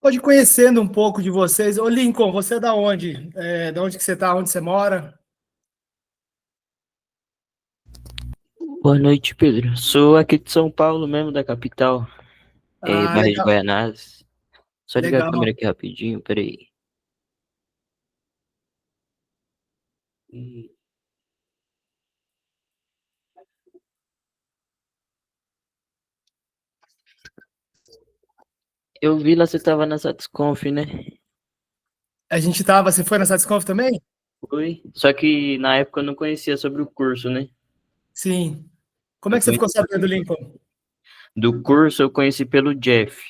Pode ir conhecendo um pouco de vocês. Ô, Lincoln, você é da onde? Da onde que você está? Onde você mora? Boa noite, Pedro. Sou aqui de São Paulo mesmo, da capital, Ah, bairro de legal, Guaianazes. Só ligar a câmera legal. aqui rapidinho, peraí. E Eu vi lá você tava na Satisconf, né? Você foi na Satisconf também? Foi. Só que na época eu não conhecia sobre o curso, né? Sim. Como é Eu que você ficou conheci sabendo, Lincoln? do curso, eu conheci pelo Jeff.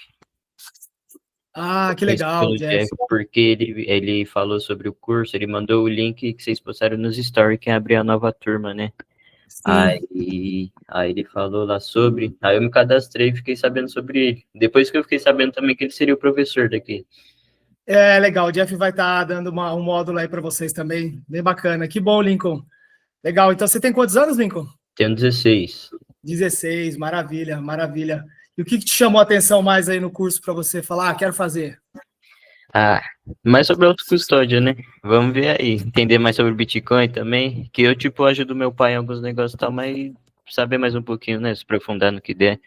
Ah, que Conheci legal, pelo Jeff. Jeff porque ele falou sobre o curso, ele mandou o link que vocês postaram nos stories, quem abriu a nova turma, né? Sim. Aí ele falou lá sobre, aí eu me cadastrei e fiquei sabendo sobre ele. Depois que eu fiquei sabendo também que ele seria o professor daqui. É legal, o Jeff vai estar dando um módulo aí para vocês também. Bem bacana. Que bom, Lincoln. Legal. Então, você tem quantos anos, Lincoln? Tenho 16. 16. Maravilha, maravilha. E o que te chamou a atenção mais aí no curso para você falar, quero fazer? Ah, mais sobre autocustódia, né? Vamos ver aí. Entender mais sobre Bitcoin também. Que eu, tipo, ajudo meu pai em alguns negócios e tal, mas saber mais um pouquinho, né? Se aprofundar no que der.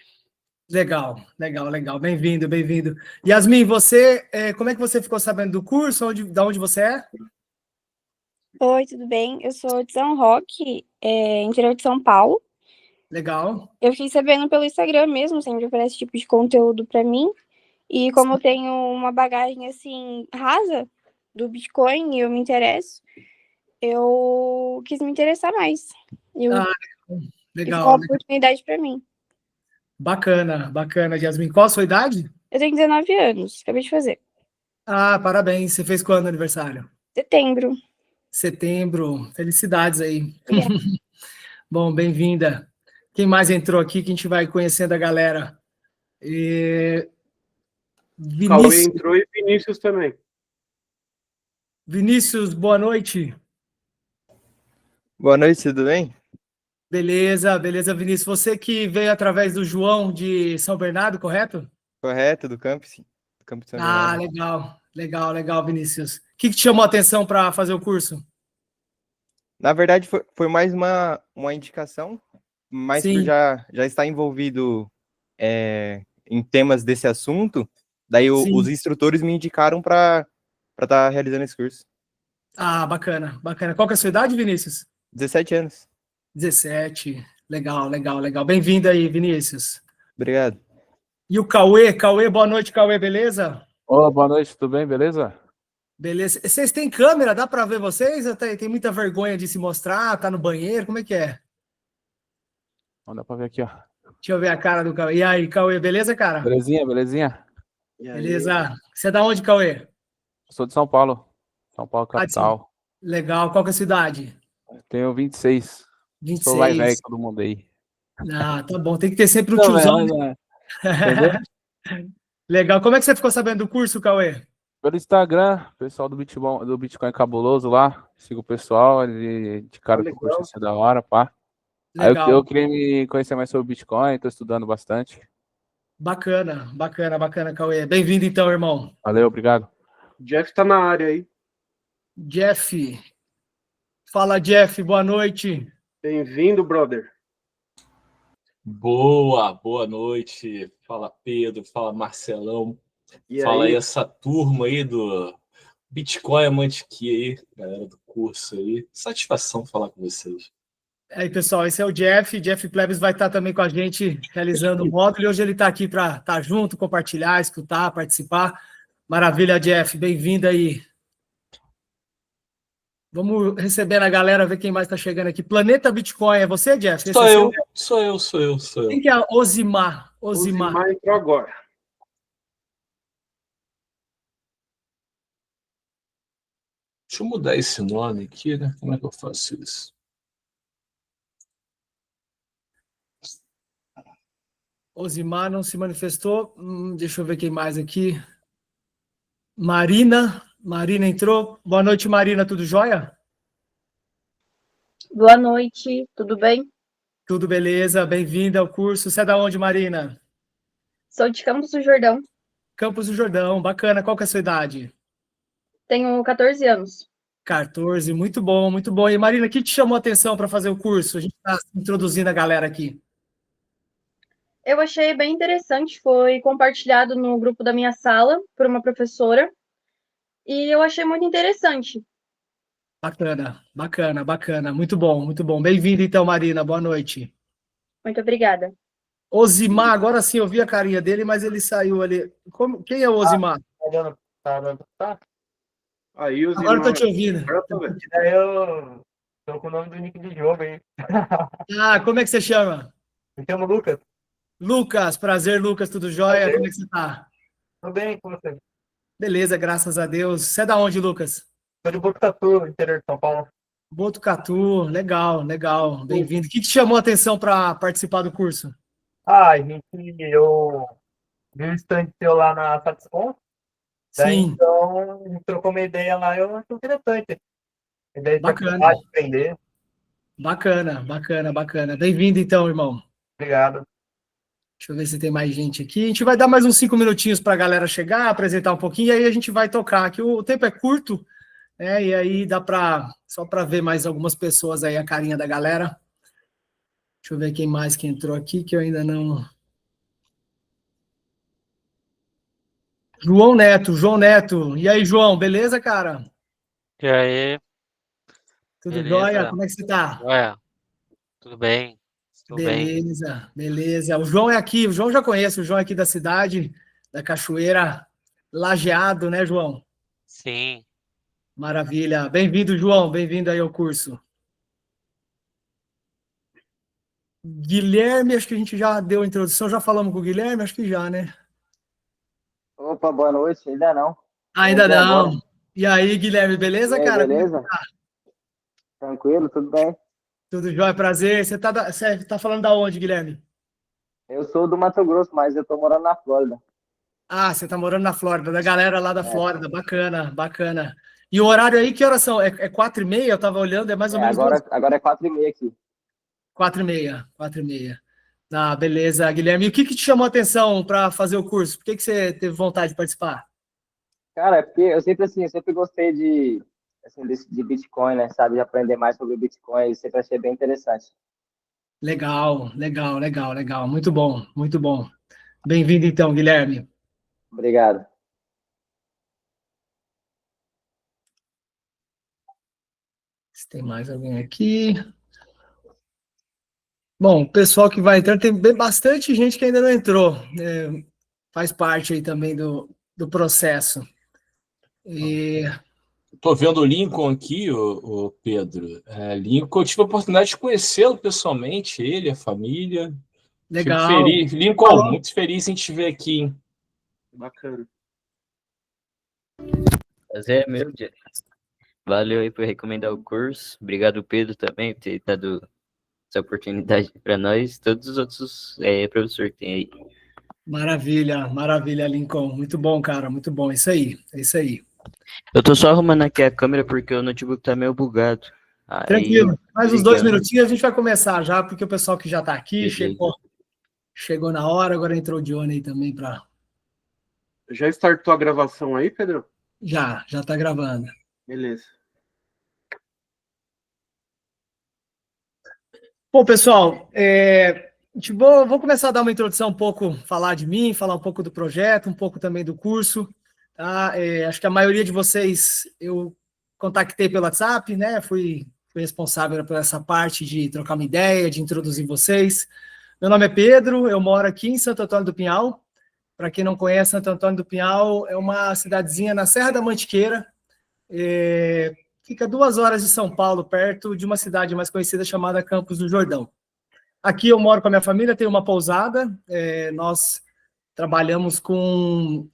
Legal, legal, legal. Bem-vindo, bem-vindo. Yasmin, você, como é que você ficou sabendo do curso? Da onde você é? Oi, tudo bem? Eu sou de São Roque, interior de São Paulo. Legal. Eu fiquei sabendo pelo Instagram mesmo, sempre aparece esse tipo de conteúdo para mim. E como eu tenho uma bagagem assim rasa do Bitcoin e eu me interesso, eu quis me interessar mais. Ah, E foi uma legal. oportunidade para mim. Bacana, bacana, Yasmin. Qual a sua idade? Eu tenho 19 anos, acabei de fazer. Ah, parabéns. Você fez quando aniversário? Setembro. Setembro. Felicidades aí. Obrigada. Bom, bem-vinda. Quem mais entrou aqui que a gente vai conhecendo a galera? Cauê Vinícius, entrou e Vinícius também. Vinícius, boa noite. Boa noite, tudo bem? Beleza, beleza, Vinícius. Você que veio através do João de São Bernardo, correto? Correto, do campus, sim. Do campus São Ah, Bernardo. legal, legal, legal, Vinícius. O que te chamou a atenção para fazer o curso? Na verdade, foi mais uma indicação, mas por Sim, já estar envolvido em temas desse assunto, daí os sim. instrutores me indicaram para estar realizando esse curso. Ah, bacana, bacana. Qual que é a sua idade, Vinícius? 17 anos. 17. Legal, legal, legal. Bem-vindo aí, Vinícius. Obrigado. E o Cauê? Cauê, boa noite, Cauê, beleza? Olá, boa noite, tudo bem? Beleza? Beleza. Vocês têm câmera? Dá para ver vocês? Tem muita vergonha de se mostrar? Tá no banheiro? Como é que é? Não dá pra ver aqui, ó. Deixa eu ver a cara do Cauê. E aí, Cauê, beleza, cara? Belezinha, belezinha? Beleza. Você é da onde, Cauê? Eu sou de São Paulo. São Paulo, Ah, de São... capital. Legal. Qual que é a sua idade? Tenho 26. Sou mais velho 26. que todo mundo aí. Ah, tá bom. Tem que ter sempre um Não, tiozão. é, entendeu? Legal. Como é que você ficou sabendo do curso, Cauê? Pelo Instagram, pessoal do Bitcoin Cabuloso lá. Sigo o pessoal, ele de cara que o curso ia ser da hora, pá. Aí eu Legal. queria me conhecer mais sobre Bitcoin, tô estudando bastante. Bacana, bacana, bacana, Cauê. Bem-vindo então, irmão. Valeu, obrigado. Jeff tá na área aí. Jeff. Fala, Jeff. Boa noite. Bem-vindo, brother. Boa noite. Fala Pedro, fala Marcelão. E Fala aí aí? essa turma aí do Bitcoin Amantiqui aí, galera do curso aí. Satisfação falar com vocês. Aí, pessoal, esse é o Jeff. Jeff Plebs vai estar também com a gente realizando o módulo. E hoje ele está aqui para estar junto, compartilhar, escutar, participar. Maravilha, Jeff. Bem-vindo aí. Vamos receber a galera, ver quem mais está chegando aqui. Planeta Bitcoin, é você, Jeff? Esse Sou é eu, seu? sou eu. Quem que é a Osimar? Osimar entrou agora. Deixa eu mudar esse nome aqui, né? Como é que eu faço isso? Osimar não se manifestou. Deixa eu ver quem mais aqui. Marina. Marina entrou. Boa noite, Marina. Tudo jóia? Boa noite, tudo bem? Tudo beleza. Bem-vinda ao curso. Você é da onde, Marina? Sou de Campos do Jordão. Campos do Jordão, bacana. Qual que é a sua idade? Tenho 14 anos. 14, muito bom, muito bom. E Marina, o que te chamou a atenção para fazer o curso? A gente está introduzindo a galera aqui. Eu achei bem interessante, foi compartilhado no grupo da minha sala por uma professora, e eu achei muito interessante. Bacana, bacana, bacana. Muito bom, muito bom. Bem-vindo, então, Marina. Boa noite. Muito obrigada. Osimar, agora sim eu vi a carinha dele, mas ele saiu ali. Quem é o Osimar? Tá. Aí, os Agora eu tô irmãos. te ouvindo. Agora eu tô vendo. Daí eu tô com o nome do nick do jogo aí. Ah, como é que você chama? Me chamo Lucas. Lucas, prazer, Lucas, tudo jóia? Prazer. Como é que você tá? Tudo bem com você? Beleza, graças a Deus. Você é da onde, Lucas? Sou de Botucatu, interior de São Paulo. Botucatu, legal, legal. Bem-vindo. O que te chamou a atenção para participar do curso? Eu vi o stand seu lá na Satiscom. Daí, Sim, então, a gente trocou uma ideia lá, eu achei interessante. A ideia de bacana, participar, de aprender. bacana, bacana, bacana. Bem-vindo, então, irmão. Obrigado. Deixa eu ver se tem mais gente aqui. A gente vai dar mais uns 5 minutinhos para a galera chegar, apresentar um pouquinho, e aí a gente vai tocar. Aqui o tempo é curto, né? E aí dá para só para ver mais algumas pessoas aí, a carinha da galera. Deixa eu ver quem mais que entrou aqui, que eu ainda não. João Neto. E aí, João, beleza, cara? E aí, Tudo jóia? beleza? Como é que você tá? Ué, tudo bem? Tudo bem? Beleza, beleza. O João é aqui, o João já conhece, o João é aqui da cidade, da Cachoeira, Lajeado, né, João? Sim. Maravilha. Bem-vindo, João, bem-vindo aí ao curso. Guilherme, acho que a gente já deu a introdução, já falamos com o Guilherme, acho que já, né? Opa, boa noite. Ainda não. Ainda Entrei não. agora. E aí, Guilherme, beleza, E aí, cara? beleza? Tranquilo, tudo bem? Tudo jóia, prazer. Você tá falando da onde, Guilherme? Eu sou do Mato Grosso, mas eu tô morando na Flórida. Ah, você tá morando na Flórida, da galera lá da É, Flórida, bacana, bacana. E o horário aí, que horas são? É 4h30? Eu tava olhando, é mais ou menos agora é 4h30 aqui. 4h30, 4h30. Ah, beleza, Guilherme. E o que te chamou a atenção para fazer o curso? Por que você teve vontade de participar? Cara, é porque eu sempre gostei de Bitcoin, né? Sabe, de aprender mais sobre o Bitcoin. E sempre achei bem interessante. Legal, legal, legal, legal. Muito bom, muito bom. Bem-vindo então, Guilherme. Obrigado. Se tem mais alguém aqui. Bom, o pessoal que vai entrar, tem bastante gente que ainda não entrou. Faz parte aí também do processo. E Tô vendo o Lincoln aqui, o Pedro. Lincoln, eu tive a oportunidade de conhecê-lo pessoalmente, ele, a família. Fico legal. feliz. Lincoln, muito feliz em te ver aqui, hein? Bacana. Prazer, meu Deus. Valeu aí por recomendar o curso. Obrigado, Pedro, também, por ter dado essa oportunidade para nós. Todos os outros professores que tem aí. Maravilha, maravilha, Lincoln. Muito bom, cara, muito bom. Isso aí, é isso aí. Eu tô só arrumando aqui a câmera porque o notebook tá meio bugado. Aí, Tranquilo. Mais uns 2 ligando. minutinhos a gente vai começar já, porque o pessoal que já está aqui Beleza. chegou na hora, agora entrou o Johnny aí também para. Já startou a gravação aí, Pedro? Já está gravando. Beleza. Bom, pessoal, vou começar a dar uma introdução um pouco, falar de mim, falar um pouco do projeto, um pouco também do curso. Tá? Acho que a maioria de vocês eu contactei pelo WhatsApp, né? Fui responsável por essa parte de trocar uma ideia, de introduzir vocês. Meu nome é Pedro, eu moro aqui em Santo Antônio do Pinhal. Para quem não conhece, Santo Antônio do Pinhal é uma cidadezinha na Serra da Mantiqueira. Fica 2 horas de São Paulo, perto de uma cidade mais conhecida chamada Campos do Jordão. Aqui eu moro com a minha família, tenho uma pousada. Nós trabalhamos com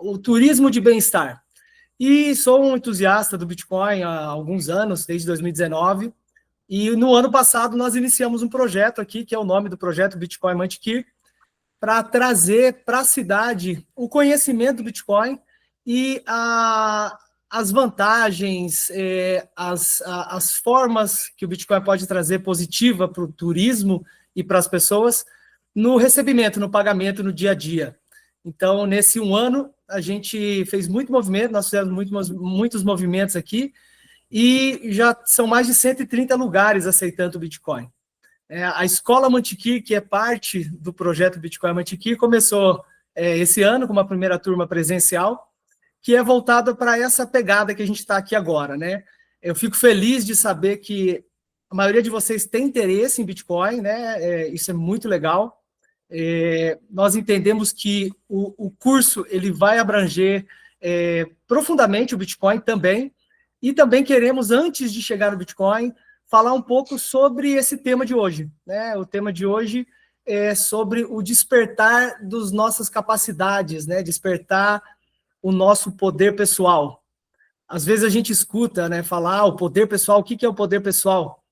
o turismo de bem-estar. E sou um entusiasta do Bitcoin há alguns anos, desde 2019. E no ano passado nós iniciamos um projeto aqui, que é o nome do projeto Bitcoin Mantiqueira, para trazer para a cidade o conhecimento do Bitcoin e as vantagens, as formas que o Bitcoin pode trazer positiva para o turismo e para as pessoas no recebimento, no pagamento, no dia a dia. Então, nesse um ano, a gente fez muito movimento, nós fizemos muitos movimentos aqui, e já são mais de 130 lugares aceitando o Bitcoin. A Escola Mantiqueira, que é parte do projeto Bitcoin Mantiqueira, começou esse ano com uma primeira turma presencial, que é voltada para essa pegada que a gente está aqui agora, né? Eu fico feliz de saber que a maioria de vocês tem interesse em Bitcoin, né? Isso é muito legal. Nós entendemos que o curso ele vai abranger profundamente o Bitcoin também, e também queremos, antes de chegar no Bitcoin, falar um pouco sobre esse tema de hoje, né? O tema de hoje é sobre o despertar das nossas capacidades, né? Despertar o nosso poder pessoal. Às vezes a gente escuta, né, falar o poder pessoal. O que é o poder pessoal?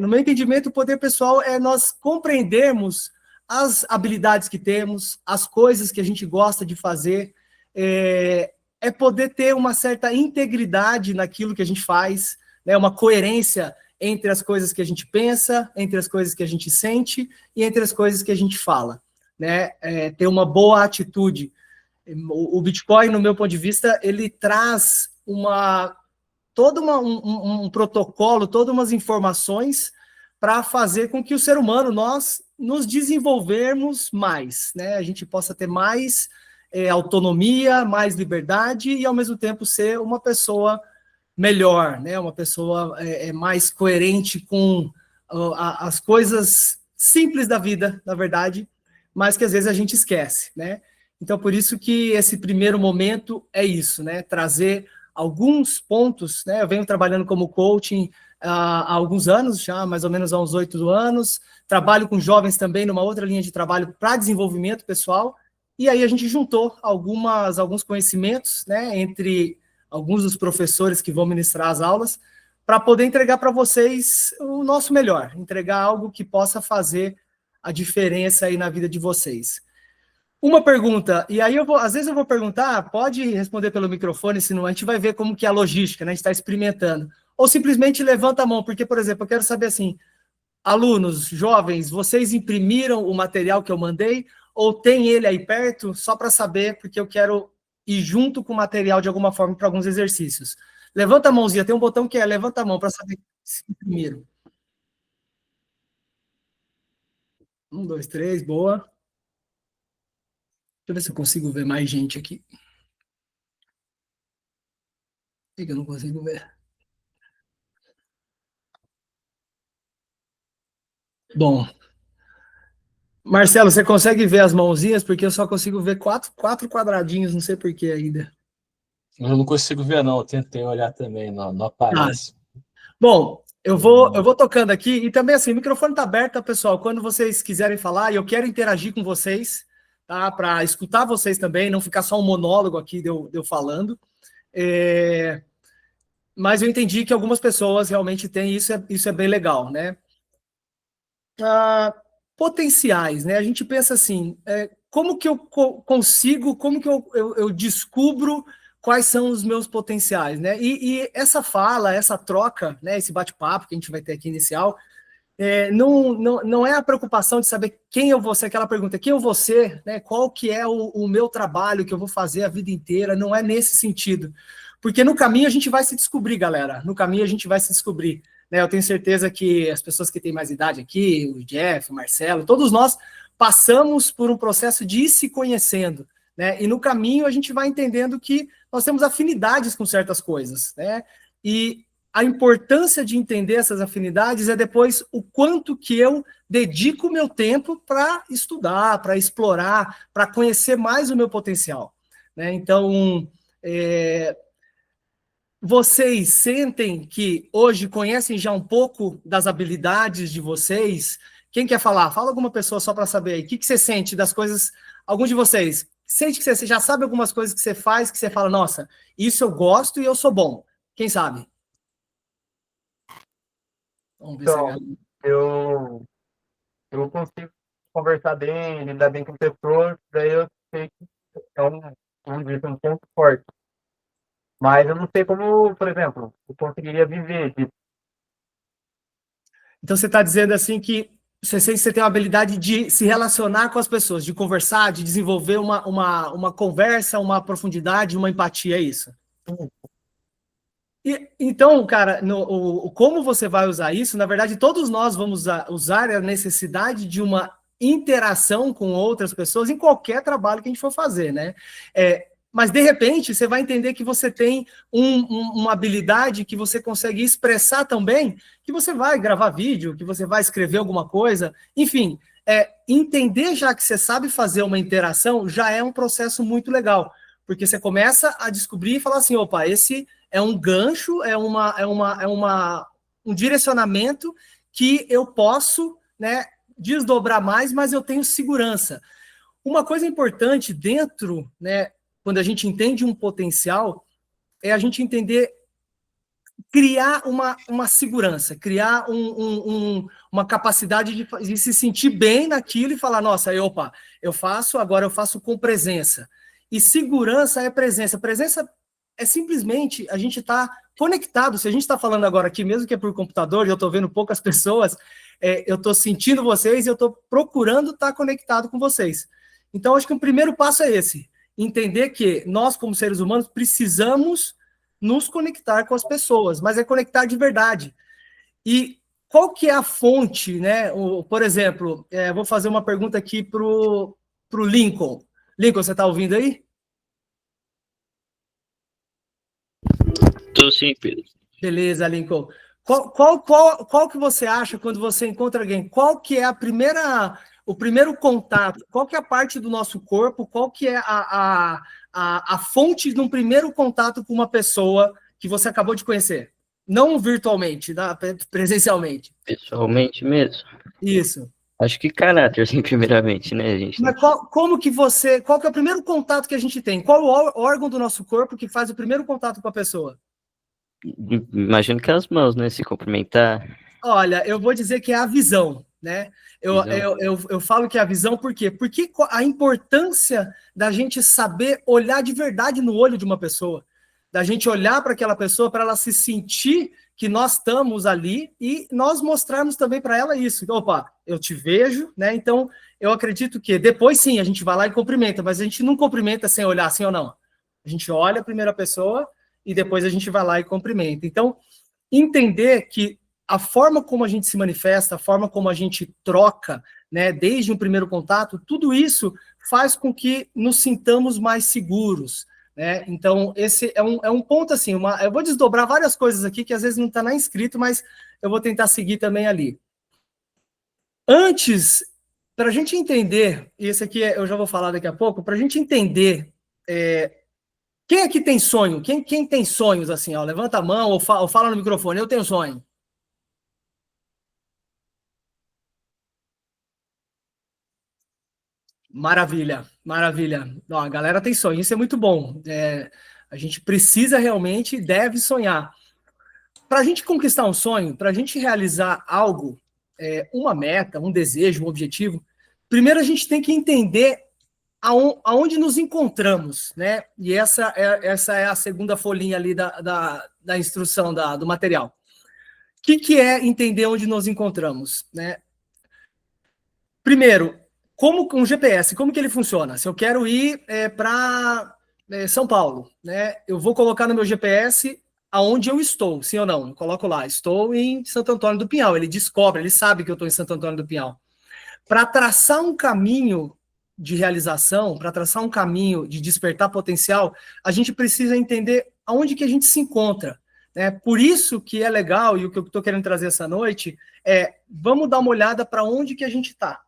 No meu entendimento, o poder pessoal é nós compreendermos as habilidades que temos, as coisas que a gente gosta de fazer, é poder ter uma certa integridade naquilo que a gente faz, né, uma coerência entre as coisas que a gente pensa, entre as coisas que a gente sente e entre as coisas que a gente fala, né? Ter uma boa atitude. O Bitcoin, no meu ponto de vista, ele traz todo um protocolo, todas umas informações para fazer com que o ser humano, nós nos desenvolvermos mais, né? A gente possa ter mais autonomia, mais liberdade e, ao mesmo tempo, ser uma pessoa melhor, né? Uma pessoa mais coerente com as coisas simples da vida, na verdade, mas que às vezes a gente esquece, né? Então, por isso que esse primeiro momento é isso, né? Trazer alguns pontos, né? Eu venho trabalhando como coaching há alguns anos, já mais ou menos há uns 8 anos, trabalho com jovens também numa outra linha de trabalho para desenvolvimento pessoal, e aí a gente juntou alguns conhecimentos, né? Entre alguns dos professores que vão ministrar as aulas, para poder entregar para vocês o nosso melhor, entregar algo que possa fazer a diferença aí na vida de vocês. Uma pergunta, e aí às vezes eu vou perguntar, pode responder pelo microfone, senão a gente vai ver como que é a logística, né? A gente está experimentando. Ou simplesmente levanta a mão, porque, por exemplo, eu quero saber assim, alunos, jovens, vocês imprimiram o material que eu mandei, ou tem ele aí perto, só para saber, porque eu quero ir junto com o material de alguma forma para alguns exercícios. Levanta a mãozinha, tem um botão que é levanta a mão para saber se imprimiram. 1, 2, 3, boa. Deixa eu ver se eu consigo ver mais gente aqui. Por que eu não consigo ver? Bom. Marcelo, você consegue ver as mãozinhas? Porque eu só consigo ver quatro quadradinhos, não sei por que ainda. Eu não consigo ver, não. Eu tentei olhar também, não aparece. Bom, eu vou tocando aqui, e também assim, o microfone está aberto, tá, pessoal? Quando vocês quiserem falar, e eu quero interagir com vocês, tá? Para escutar vocês também, não ficar só um monólogo aqui de eu falando. Mas eu entendi que algumas pessoas realmente têm isso, isso é bem legal, né? Potenciais, né? A gente pensa assim, como que eu consigo, como que eu descubro quais são os meus potenciais, né? E essa fala, essa troca, né? Esse bate-papo que a gente vai ter aqui inicial, não é a preocupação de saber quem eu vou ser, aquela pergunta, quem eu vou ser, né? Qual que é o meu trabalho que eu vou fazer a vida inteira, não é nesse sentido. Porque no caminho a gente vai se descobrir, galera. No caminho a gente vai se descobrir. Né? Eu tenho certeza que as pessoas que têm mais idade aqui, o Jeff, o Marcelo, todos nós passamos por um processo de ir se conhecendo. Né? E no caminho a gente vai entendendo que nós temos afinidades com certas coisas. Né? E a importância de entender essas afinidades é depois o quanto que eu dedico o meu tempo para estudar, para explorar, para conhecer mais o meu potencial. Né? Então, vocês sentem que hoje conhecem já um pouco das habilidades de vocês? Quem quer falar? Fala alguma pessoa só para saber aí. O que você sente das coisas? Algum de vocês sente que você já sabe algumas coisas que você faz, que você fala, nossa, isso eu gosto e eu sou bom. Quem sabe? Vamos ver Então, eu consigo conversar bem, lidar bem com pessoas, daí eu sei que é um ponto forte. Mas eu não sei como, por exemplo, eu conseguiria viver disso. Então você está dizendo assim que você sente que você tem uma habilidade de se relacionar com as pessoas, de conversar, de desenvolver uma conversa, uma profundidade, uma empatia, é isso? Então, cara, como você vai usar isso, na verdade, todos nós vamos usar a necessidade de uma interação com outras pessoas em qualquer trabalho que a gente for fazer, né? Mas, de repente, você vai entender que você tem uma habilidade que você consegue expressar também, que você vai gravar vídeo, que você vai escrever alguma coisa, enfim, entender já que você sabe fazer uma interação já é um processo muito legal, porque você começa a descobrir e falar assim, opa, esse é um gancho, um direcionamento que eu posso, né, desdobrar mais, mas eu tenho segurança. Uma coisa importante dentro, né, quando a gente entende um potencial, é a gente entender, criar uma segurança, criar uma capacidade de se sentir bem naquilo e falar, nossa, opa, agora eu faço com presença. E segurança é presença. Presença é simplesmente a gente estar conectado. Se a gente está falando agora aqui, mesmo que é por computador, eu estou vendo poucas pessoas, eu estou sentindo vocês e eu estou procurando estar conectado com vocês. Então, acho que o primeiro passo é esse, entender que nós, como seres humanos, precisamos nos conectar com as pessoas, mas é conectar de verdade. E qual que é a fonte, né? Por exemplo, vou fazer uma pergunta aqui para o Lincoln. Lincoln, você está ouvindo aí? Tô sim, Pedro. Beleza, Lincoln. Qual que você acha quando você encontra alguém? Qual que é o primeiro contato? Qual que é a parte do nosso corpo? Qual que é a fonte de um primeiro contato com uma pessoa que você acabou de conhecer? Não virtualmente, presencialmente. Pessoalmente mesmo. Isso. Acho que caráter, assim, primeiramente, né, gente? Mas qual que é o primeiro contato que a gente tem? Qual o órgão do nosso corpo que faz o primeiro contato com a pessoa? Imagino que as mãos, né, se cumprimentar. Olha, eu vou dizer que é a visão, né? Eu falo que é a visão, por quê? Porque a importância da gente saber olhar de verdade no olho de uma pessoa, da gente olhar para aquela pessoa, para ela se sentir que nós estamos ali e nós mostrarmos também para ela isso. Opa, eu te vejo, né? Então, eu acredito que depois sim, a gente vai lá e cumprimenta, mas a gente não cumprimenta sem olhar, sim ou não. A gente olha a primeira pessoa e depois a gente vai lá e cumprimenta. Então, entender que a forma como a gente se manifesta, a forma como a gente troca, né, desde um primeiro contato, tudo isso faz com que nos sintamos mais seguros, né? Então, esse é um ponto assim, eu vou desdobrar várias coisas aqui que às vezes não está nem escrito, mas eu vou tentar seguir também ali. Antes, para a gente entender, e esse aqui eu já vou falar daqui a pouco, para a gente entender quem aqui tem sonho? Quem tem sonhos assim? Ó, levanta a mão ou fala no microfone, eu tenho sonho. Maravilha, maravilha. Ó, a galera tem sonho, isso é muito bom. A gente precisa realmente, deve sonhar. Para a gente conquistar um sonho, para a gente realizar algo, uma meta, um desejo, um objetivo, primeiro a gente tem que entender aonde nos encontramos, né? E essa é a segunda folhinha ali da instrução, do material. O que é entender onde nos encontramos, né? Primeiro, como um GPS, como que ele funciona? Se eu quero ir para São Paulo, né? Eu vou colocar no meu GPS aonde eu estou, sim ou não? Eu coloco lá, estou em Santo Antônio do Pinhal. Ele descobre, ele sabe que eu estou em Santo Antônio do Pinhal. Para traçar um caminho de realização, para traçar um caminho de despertar potencial, a gente precisa entender aonde que a gente se encontra, né? Por isso que é legal, e o que eu estou querendo trazer essa noite, vamos dar uma olhada para onde que a gente está.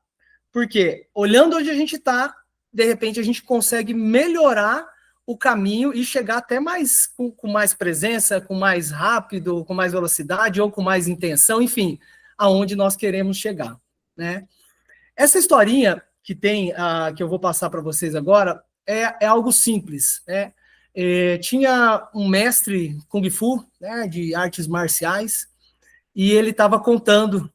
Porque olhando onde a gente está, de repente a gente consegue melhorar o caminho e chegar até mais com mais presença, com mais rápido, com mais velocidade ou com mais intenção, enfim, aonde nós queremos chegar, né? Essa historinha que tem, que eu vou passar para vocês agora, é algo simples, né? Tinha um mestre Kung Fu, né, de artes marciais, e ele estava contando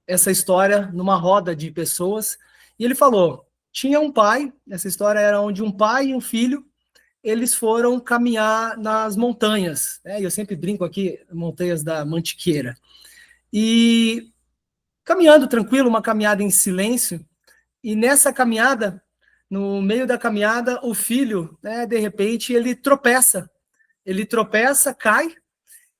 essa história numa roda de pessoas, e ele falou, tinha um pai, essa história era onde um pai e um filho, eles foram caminhar nas montanhas, né? Eu sempre brinco aqui, montanhas da Mantiqueira, e caminhando tranquilo, uma caminhada em silêncio, e nessa caminhada, no meio da caminhada, o filho, né, de repente, ele tropeça, cai,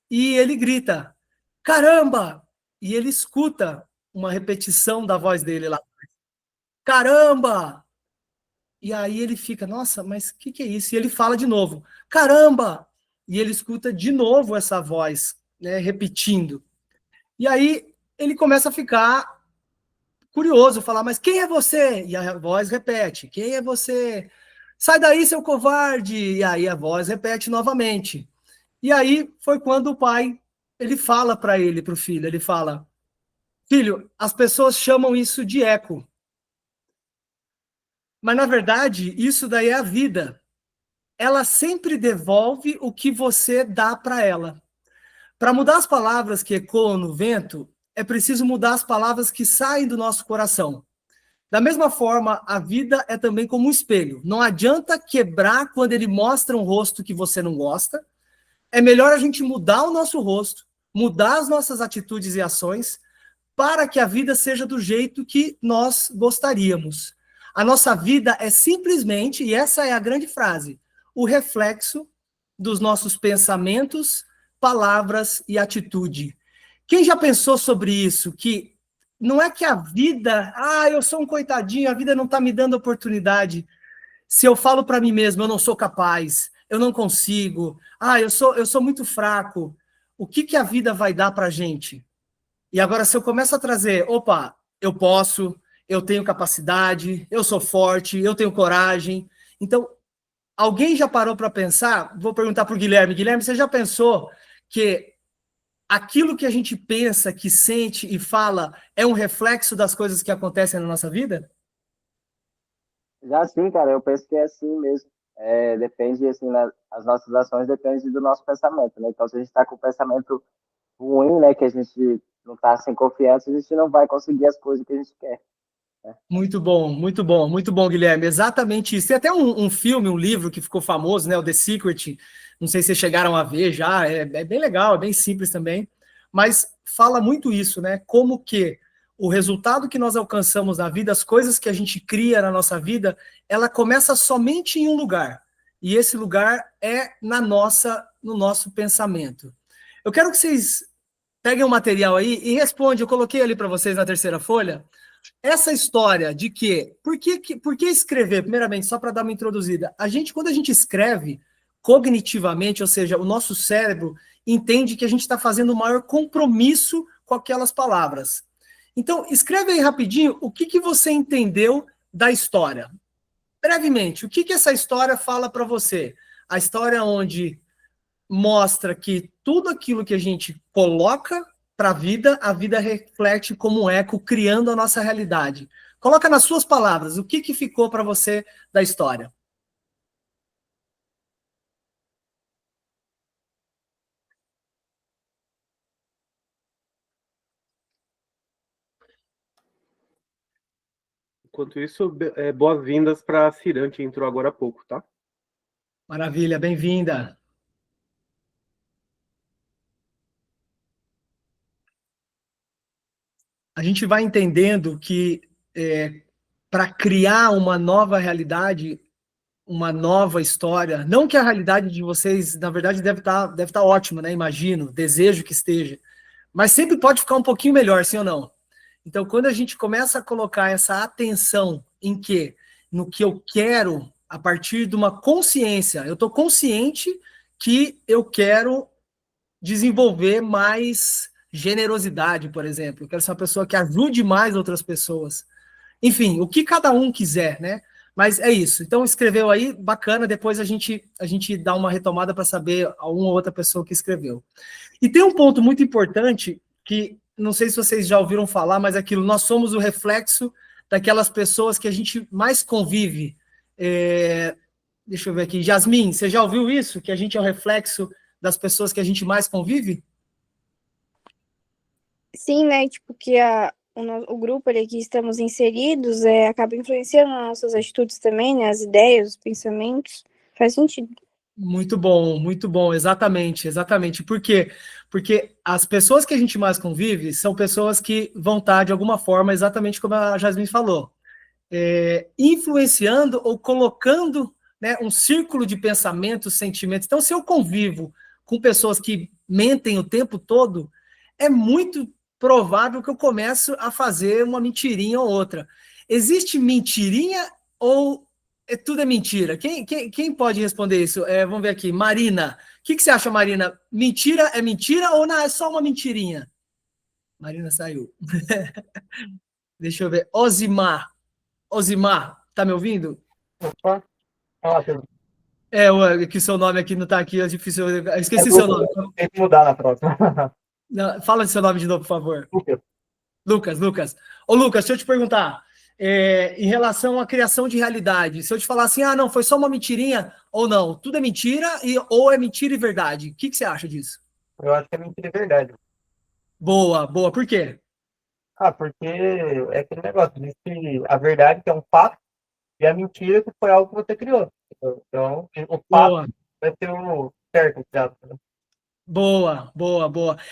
e ele grita, caramba! E ele escuta uma repetição da voz dele lá, caramba! E aí ele fica, nossa, mas o que é isso? E ele fala de novo, caramba! E ele escuta de novo essa voz, né, repetindo. E aí ele começa a ficar curioso, falar, mas quem é você? E a voz repete, quem é você? Sai daí, seu covarde! E aí a voz repete novamente. E aí foi quando o pai, ele fala para ele, para o filho, ele fala, filho, as pessoas chamam isso de eco. Mas, na verdade, isso daí é a vida. Ela sempre devolve o que você dá para ela. Para mudar as palavras que ecoam no vento, é preciso mudar as palavras que saem do nosso coração. Da mesma forma, a vida é também como um espelho. Não adianta quebrar quando ele mostra um rosto que você não gosta. É melhor a gente mudar o nosso rosto, mudar as nossas atitudes e ações, para que a vida seja do jeito que nós gostaríamos. A nossa vida é simplesmente, e essa é a grande frase, o reflexo dos nossos pensamentos, palavras e atitude. Quem já pensou sobre isso? Que não é que a vida, eu sou um coitadinho, a vida não está me dando oportunidade. Se eu falo para mim mesmo, eu não sou capaz, eu não consigo, eu sou muito fraco, o que a vida vai dar para a gente? E agora, se eu começo a trazer, opa, eu posso, eu tenho capacidade, eu sou forte, eu tenho coragem. Então, alguém já parou para pensar? Vou perguntar para o Guilherme. Guilherme, você já pensou que aquilo que a gente pensa, que sente e fala é um reflexo das coisas que acontecem na nossa vida? Já sim, cara, eu penso que é assim mesmo. Depende, assim, as nossas ações dependem do nosso pensamento, né? Então, se a gente está com o pensamento ruim, né, que a gente não está sem confiança, a gente não vai conseguir as coisas que a gente quer. Né? Muito bom, muito bom, muito bom, Guilherme. Exatamente isso. Tem até um filme, um livro que ficou famoso, né? O The Secret. Não sei se vocês chegaram a ver já. É bem legal, é bem simples também. Mas fala muito isso, né? Como que o resultado que nós alcançamos na vida, as coisas que a gente cria na nossa vida, ela começa somente em um lugar. E esse lugar é no nosso pensamento. Eu quero que vocês peguem o material aí e respondam. Eu coloquei ali para vocês na terceira folha. Essa história de que por que escrever, primeiramente, só para dar uma introduzida, quando a gente escreve cognitivamente, ou seja, o nosso cérebro entende que a gente está fazendo um maior compromisso com aquelas palavras. Então, escreve aí rapidinho o que você entendeu da história. Brevemente, o que essa história fala para você? A história onde mostra que tudo aquilo que a gente coloca para a vida reflete como um eco, criando a nossa realidade. Coloca nas suas palavras, o que ficou para você da história? Enquanto isso, boas-vindas para a Ciran, que entrou agora há pouco, tá? Maravilha, bem-vinda. A gente vai entendendo que para criar uma nova realidade, uma nova história, não que a realidade de vocês, na verdade, deve estar ótima, né? Imagino, desejo que esteja, mas sempre pode ficar um pouquinho melhor, sim ou não? Então, quando a gente começa a colocar essa atenção no que eu quero, a partir de uma consciência, eu estou consciente que eu quero desenvolver mais generosidade, por exemplo. Eu quero ser uma pessoa que ajude mais outras pessoas. Enfim, o que cada um quiser, né? Mas é isso. Então, escreveu aí, bacana. Depois a gente dá uma retomada para saber uma ou outra pessoa que escreveu. E tem um ponto muito importante que, não sei se vocês já ouviram falar, mas é aquilo, nós somos o reflexo daquelas pessoas que a gente mais convive. Deixa eu ver aqui. Jasmin, você já ouviu isso? Que a gente é o reflexo das pessoas que a gente mais convive? Sim, né? Tipo, que o grupo ali que estamos inseridos acaba influenciando nas nossas atitudes também, né? As ideias, os pensamentos. Faz sentido. muito bom, exatamente, exatamente. Por quê? Porque as pessoas que a gente mais convive são pessoas que vão estar, de alguma forma, exatamente como a Jasmine falou, influenciando ou colocando, né, um círculo de pensamentos, sentimentos. Então, se eu convivo com pessoas que mentem o tempo todo, é muito provável que eu comece a fazer uma mentirinha ou outra. Existe mentirinha ou tudo é mentira? Quem pode responder isso? Vamos ver aqui. Marina. O que você acha, Marina? Mentira é mentira ou não é só uma mentirinha? Marina saiu. Deixa eu ver. Osimar, tá me ouvindo? Opa, fala, Pedro. Que seu nome aqui não tá aqui, é difícil. Eu esqueci Lucas, seu nome. tem que mudar na próxima. Não, fala de seu nome de novo, por favor. Lucas. Lucas. Ô, Lucas, deixa eu te perguntar. Em relação à criação de realidade, se eu te falar assim, não, foi só uma mentirinha, ou não, tudo é mentira, ou é mentira e verdade. O que você acha disso? Eu acho que é mentira e verdade. Boa, por quê? Porque é aquele negócio, existe a verdade, que é um fato, e a mentira, que foi algo que você criou. Então, o fato vai ser o certo, certo? Boa.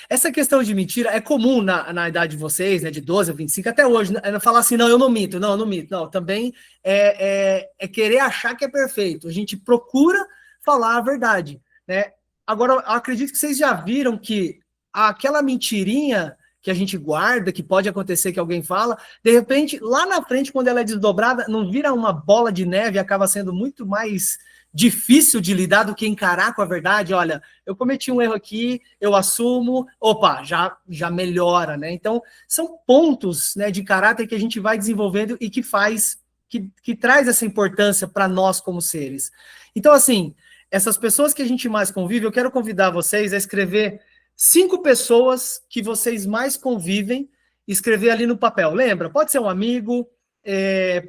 Essa questão de mentira é comum na idade de vocês, né, de 12 a 25, até hoje, né, falar assim, não, eu não minto. Não, também é querer achar que é perfeito. A gente procura falar a verdade, né? Agora, eu acredito que vocês já viram que aquela mentirinha que a gente guarda, que pode acontecer que alguém fala, de repente, lá na frente, quando ela é desdobrada, não vira uma bola de neve e acaba sendo muito mais difícil de lidar do que encarar com a verdade. Olha, eu cometi um erro aqui, eu assumo, opa, já melhora, né? Então, são pontos, né, de caráter que a gente vai desenvolvendo e que traz essa importância para nós como seres. Então, assim, essas pessoas que a gente mais convive, eu quero convidar vocês a escrever 5 pessoas que vocês mais convivem, escrever ali no papel. Lembra? Pode ser um amigo,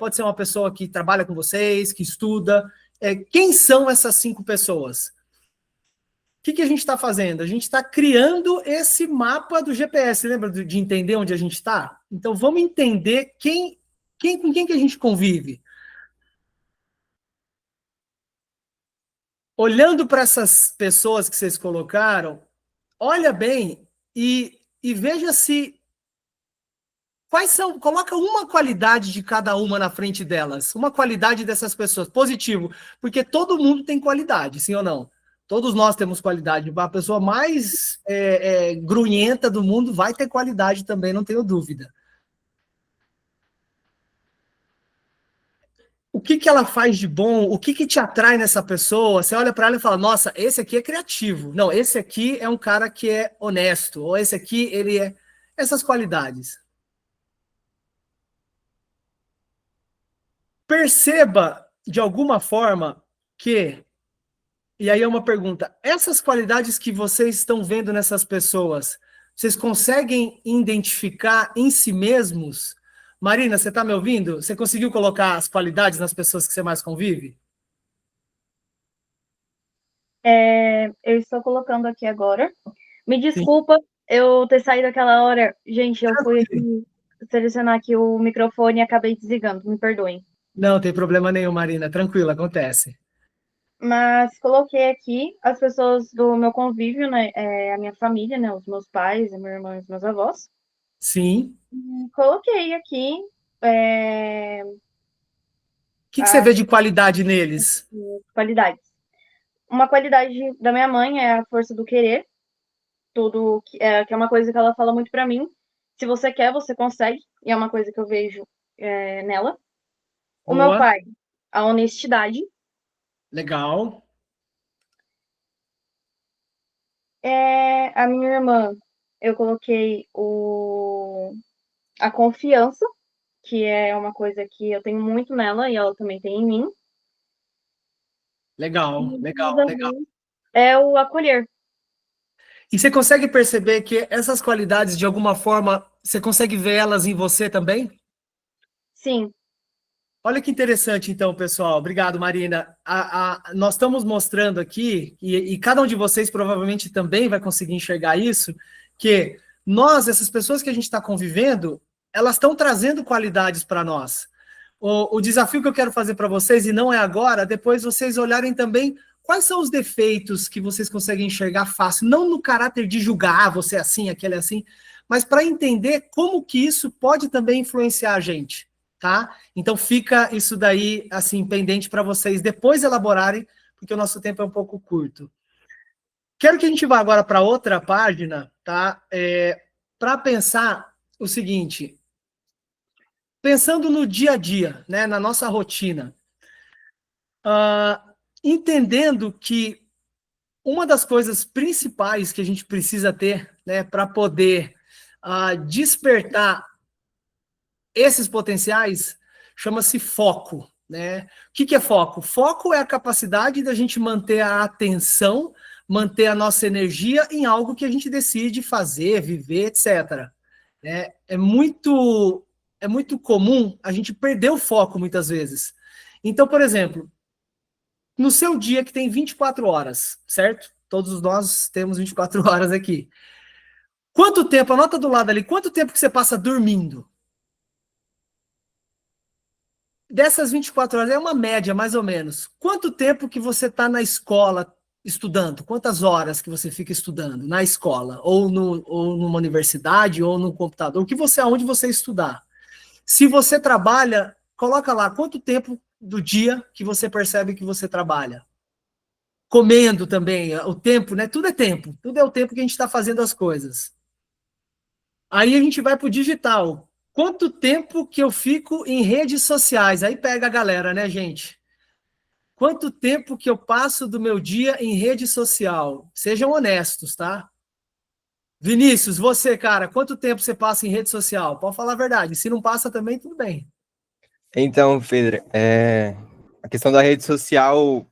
pode ser uma pessoa que trabalha com vocês, que estuda. Quem são essas 5 pessoas? O que a gente está fazendo? A gente está criando esse mapa do GPS, lembra de entender onde a gente está? Então, vamos entender com quem que a gente convive. Olhando para essas pessoas que vocês colocaram, olha bem e veja se coloca uma qualidade de cada uma na frente delas, uma qualidade dessas pessoas, positivo, porque todo mundo tem qualidade, sim ou não? Todos nós temos qualidade. A pessoa mais grunhenta do mundo vai ter qualidade também, não tenho dúvida. O que ela faz de bom? O que te atrai nessa pessoa? Você olha para ela e fala, nossa, esse aqui é criativo. Não, esse aqui é um cara que é honesto. Ou esse aqui, ele é... Essas qualidades. Perceba, de alguma forma, que... E aí é uma pergunta. Essas qualidades que vocês estão vendo nessas pessoas, vocês conseguem identificar em si mesmos? Marina, você está me ouvindo? Você conseguiu colocar as qualidades nas pessoas que você mais convive? Eu estou colocando aqui agora. Me desculpa eu ter saído aquela hora. Gente, eu fui aqui selecionar aqui o microfone e acabei desligando. Me perdoem. Não tem problema nenhum, Marina. Tranquilo, acontece. Mas coloquei aqui as pessoas do meu convívio, né? A minha família, né? Os meus pais, a minha irmã e os meus avós. Sim. E coloquei aqui. O que você vê de qualidade neles? Qualidades. Uma qualidade da minha mãe é a força do querer. Tudo que é uma coisa que ela fala muito pra mim. Se você quer, você consegue. E é uma coisa que eu vejo nela. O meu pai, a honestidade. Legal. A minha irmã, eu coloquei a confiança, que é uma coisa que eu tenho muito nela e ela também tem em mim. Legal. É o acolher. E você consegue perceber que essas qualidades, de alguma forma, você consegue ver elas em você também? Sim. Olha que interessante, então, pessoal. Obrigado, Marina. Nós estamos mostrando aqui, e cada um de vocês provavelmente também vai conseguir enxergar isso, que nós, essas pessoas que a gente está convivendo, elas estão trazendo qualidades para nós. O desafio que eu quero fazer para vocês, e não é agora, depois vocês olharem também quais são os defeitos que vocês conseguem enxergar fácil, não no caráter de julgar, você é assim, aquele é assim, mas para entender como que isso pode também influenciar a gente, tá? Então fica isso daí, assim, pendente para vocês depois elaborarem, porque o nosso tempo é um pouco curto. Quero que a gente vá agora para outra página, tá? Para pensar o seguinte, pensando no dia a dia, né, na nossa rotina, entendendo que uma das coisas principais que a gente precisa ter, né, para poder despertar esses potenciais, chama-se foco, né? O que é foco? Foco é a capacidade da gente manter a atenção, manter a nossa energia em algo que a gente decide fazer, viver, etc. É muito comum a gente perder o foco muitas vezes. Então, por exemplo, no seu dia que tem 24 horas, certo? Todos nós temos 24 horas aqui. Quanto tempo, anota do lado ali, quanto tempo que você passa dormindo? Dessas 24 horas, é uma média, mais ou menos. Quanto tempo que você está na escola estudando? Quantas horas que você fica estudando na escola? Ou numa universidade, ou no computador? Aonde você estudar? Se você trabalha, coloca lá, quanto tempo do dia que você percebe que você trabalha? Comendo também, o tempo, né? Tudo é tempo. Tudo é o tempo que a gente está fazendo as coisas. Aí a gente vai para o digital. Quanto tempo que eu fico em redes sociais? Aí pega a galera, né, gente? Quanto tempo que eu passo do meu dia em rede social? Sejam honestos, tá? Vinícius, você, cara, quanto tempo você passa em rede social? Pode falar a verdade. Se não passa também, tudo bem. Então, Pedro, a questão da rede social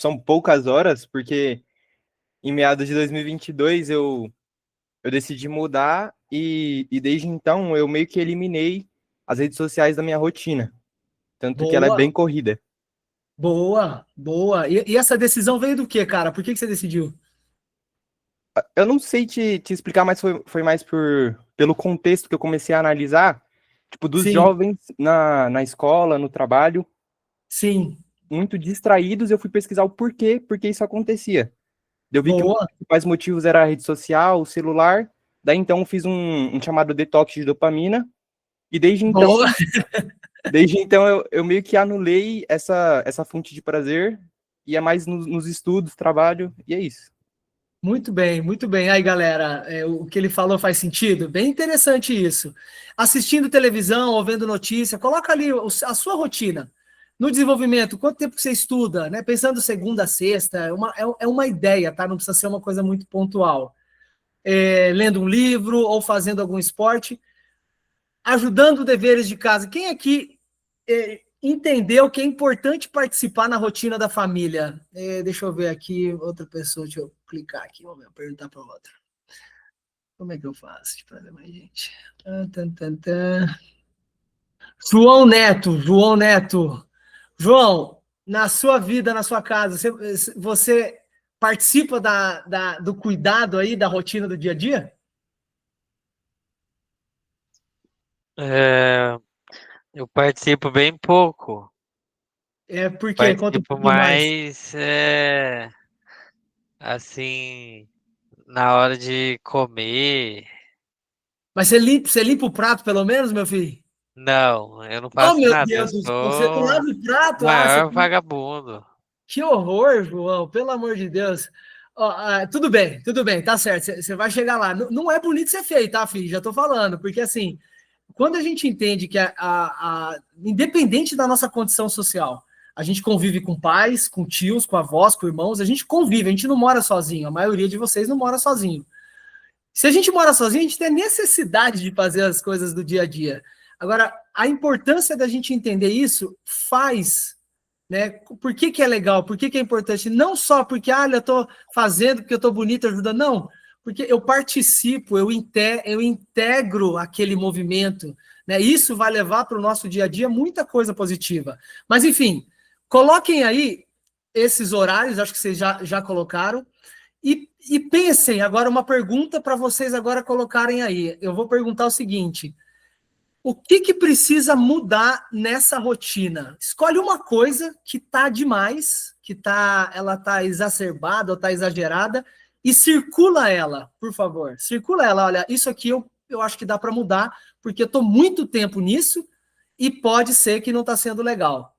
são poucas horas, porque em meados de 2022 eu decidi mudar e desde então eu meio que eliminei as redes sociais da minha rotina. Tanto que ela é Boa, bem corrida. boa, boa. E essa decisão veio do quê, cara? Por que você decidiu? Eu não sei te explicar, mas foi mais pelo contexto que eu comecei a analisar, tipo, dos Sim, jovens na escola, no trabalho, sim, muito distraídos, eu fui pesquisar o porquê, porque isso acontecia. Eu vi que um dos boa, principais motivos era a rede social, o celular, daí então eu fiz um chamado detox de dopamina, e boa. desde então eu meio que anulei essa fonte de prazer, ia mais nos estudos, trabalho, e é isso. Muito bem, muito bem. Aí, galera, o que ele falou faz sentido? Bem interessante isso. Assistindo televisão ou vendo notícia, coloca ali a sua rotina. No desenvolvimento, quanto tempo que você estuda, né? Pensando segunda a sexta, é uma ideia, tá? Não precisa ser uma coisa muito pontual. Lendo um livro ou fazendo algum esporte, ajudando deveres de casa. Quem aqui entendeu que é importante participar na rotina da família? Deixa eu ver aqui, outra pessoa, deixa eu clicar aqui, vamos perguntar para outra. Como é que eu faço? Deixa eu fazer mais gente. João Neto. João, na sua vida, na sua casa, você participa do cuidado aí, da rotina do dia a dia? Eu participo bem pouco. Por quê? Conta um Participo pouquinho mais. mais, assim, na hora de comer. Mas você limpa o prato, pelo menos, meu filho? Não, eu não Oh, faço meu nada. Eu Deus do céu, você não sou lava o prato? o maior vagabundo. Que horror, João, pelo amor de Deus. Ó, tudo bem, tá certo, você vai chegar lá. Não é bonito ser feio, tá, filho? Já tô falando, porque assim, quando a gente entende que independente da nossa condição social, a gente convive com pais, com tios, com avós, com irmãos, a gente convive, a gente não mora sozinho, a maioria de vocês não mora sozinho. Se a gente mora sozinho, a gente tem a necessidade de fazer as coisas do dia a dia. Agora, a importância da gente entender isso faz, né? Por que é legal? Por que é importante? Não só porque, eu estou fazendo, porque eu estou bonito, ajudando, não. Porque eu participo, eu integro aquele movimento, né? Isso vai levar para o nosso dia a dia muita coisa positiva. Mas, enfim, coloquem aí esses horários, acho que vocês já colocaram, e pensem, agora uma pergunta para vocês agora colocarem aí. Eu vou perguntar o seguinte: o que precisa mudar nessa rotina? Escolhe uma coisa que está demais, que ela tá exacerbada ou tá exagerada e circula ela, por favor. Circula ela, olha, isso aqui eu acho que dá para mudar, porque eu tô muito tempo nisso e pode ser que não está sendo legal.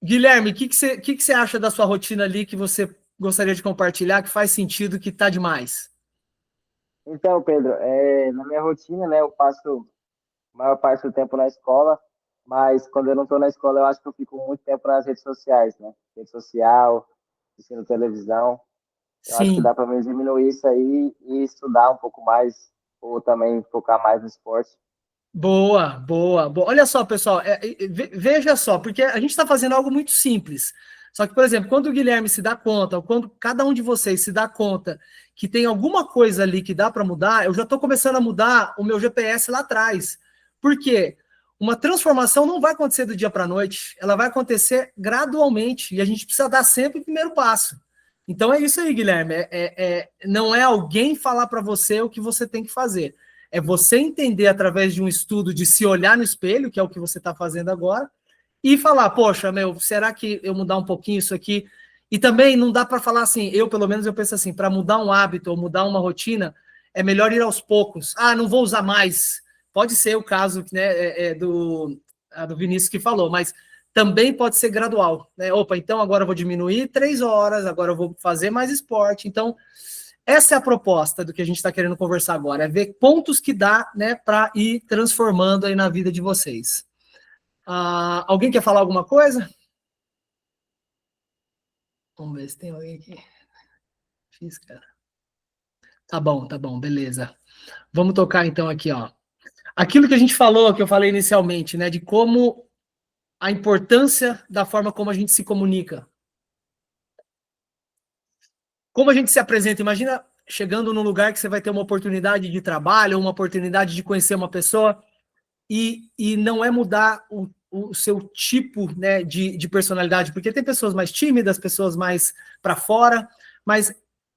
Guilherme, o que você acha da sua rotina ali que você gostaria de compartilhar, que faz sentido, que está demais? Então, Pedro, na minha rotina, né, eu passo a maior parte do tempo na escola, mas quando eu não estou na escola, eu acho que eu fico muito tempo nas redes sociais, né? Rede social, assistindo televisão. Eu acho que Sim. dá para mim diminuir isso aí e estudar um pouco mais, ou também focar mais no esporte. Boa, boa, boa. Olha só, pessoal, veja só, porque a gente está fazendo algo muito simples. Só que, por exemplo, quando o Guilherme se dá conta, ou quando cada um de vocês se dá conta que tem alguma coisa ali que dá para mudar, eu já estou começando a mudar o meu GPS lá atrás. Por quê? Uma transformação não vai acontecer do dia para a noite, ela vai acontecer gradualmente, e a gente precisa dar sempre o primeiro passo. Então é isso aí, Guilherme. Não é alguém falar para você o que você tem que fazer. É você entender através de um estudo, de se olhar no espelho, que é o que você está fazendo agora, e falar, poxa, será que eu mudar um pouquinho isso aqui? E também não dá para falar assim, pelo menos eu penso assim, para mudar um hábito ou mudar uma rotina, é melhor ir aos poucos. Ah, não vou usar mais. Pode ser o caso, né, do Vinícius que falou, mas também pode ser gradual. Né? Opa, então agora eu vou diminuir 3 horas, agora eu vou fazer mais esporte. Então, essa é a proposta do que a gente está querendo conversar agora, é ver pontos que dá, né, para ir transformando aí na vida de vocês. Alguém quer falar alguma coisa? Vamos ver se tem alguém aqui. Fiz, cara. Tá bom, beleza. Vamos tocar então aqui, ó. Aquilo que a gente falou, que eu falei inicialmente, né, de como a importância da forma como a gente se comunica. Como a gente se apresenta, imagina chegando num lugar que você vai ter uma oportunidade de trabalho, uma oportunidade de conhecer uma pessoa, e não é mudar o seu tipo, né, de personalidade, porque tem pessoas mais tímidas, pessoas mais para fora, mas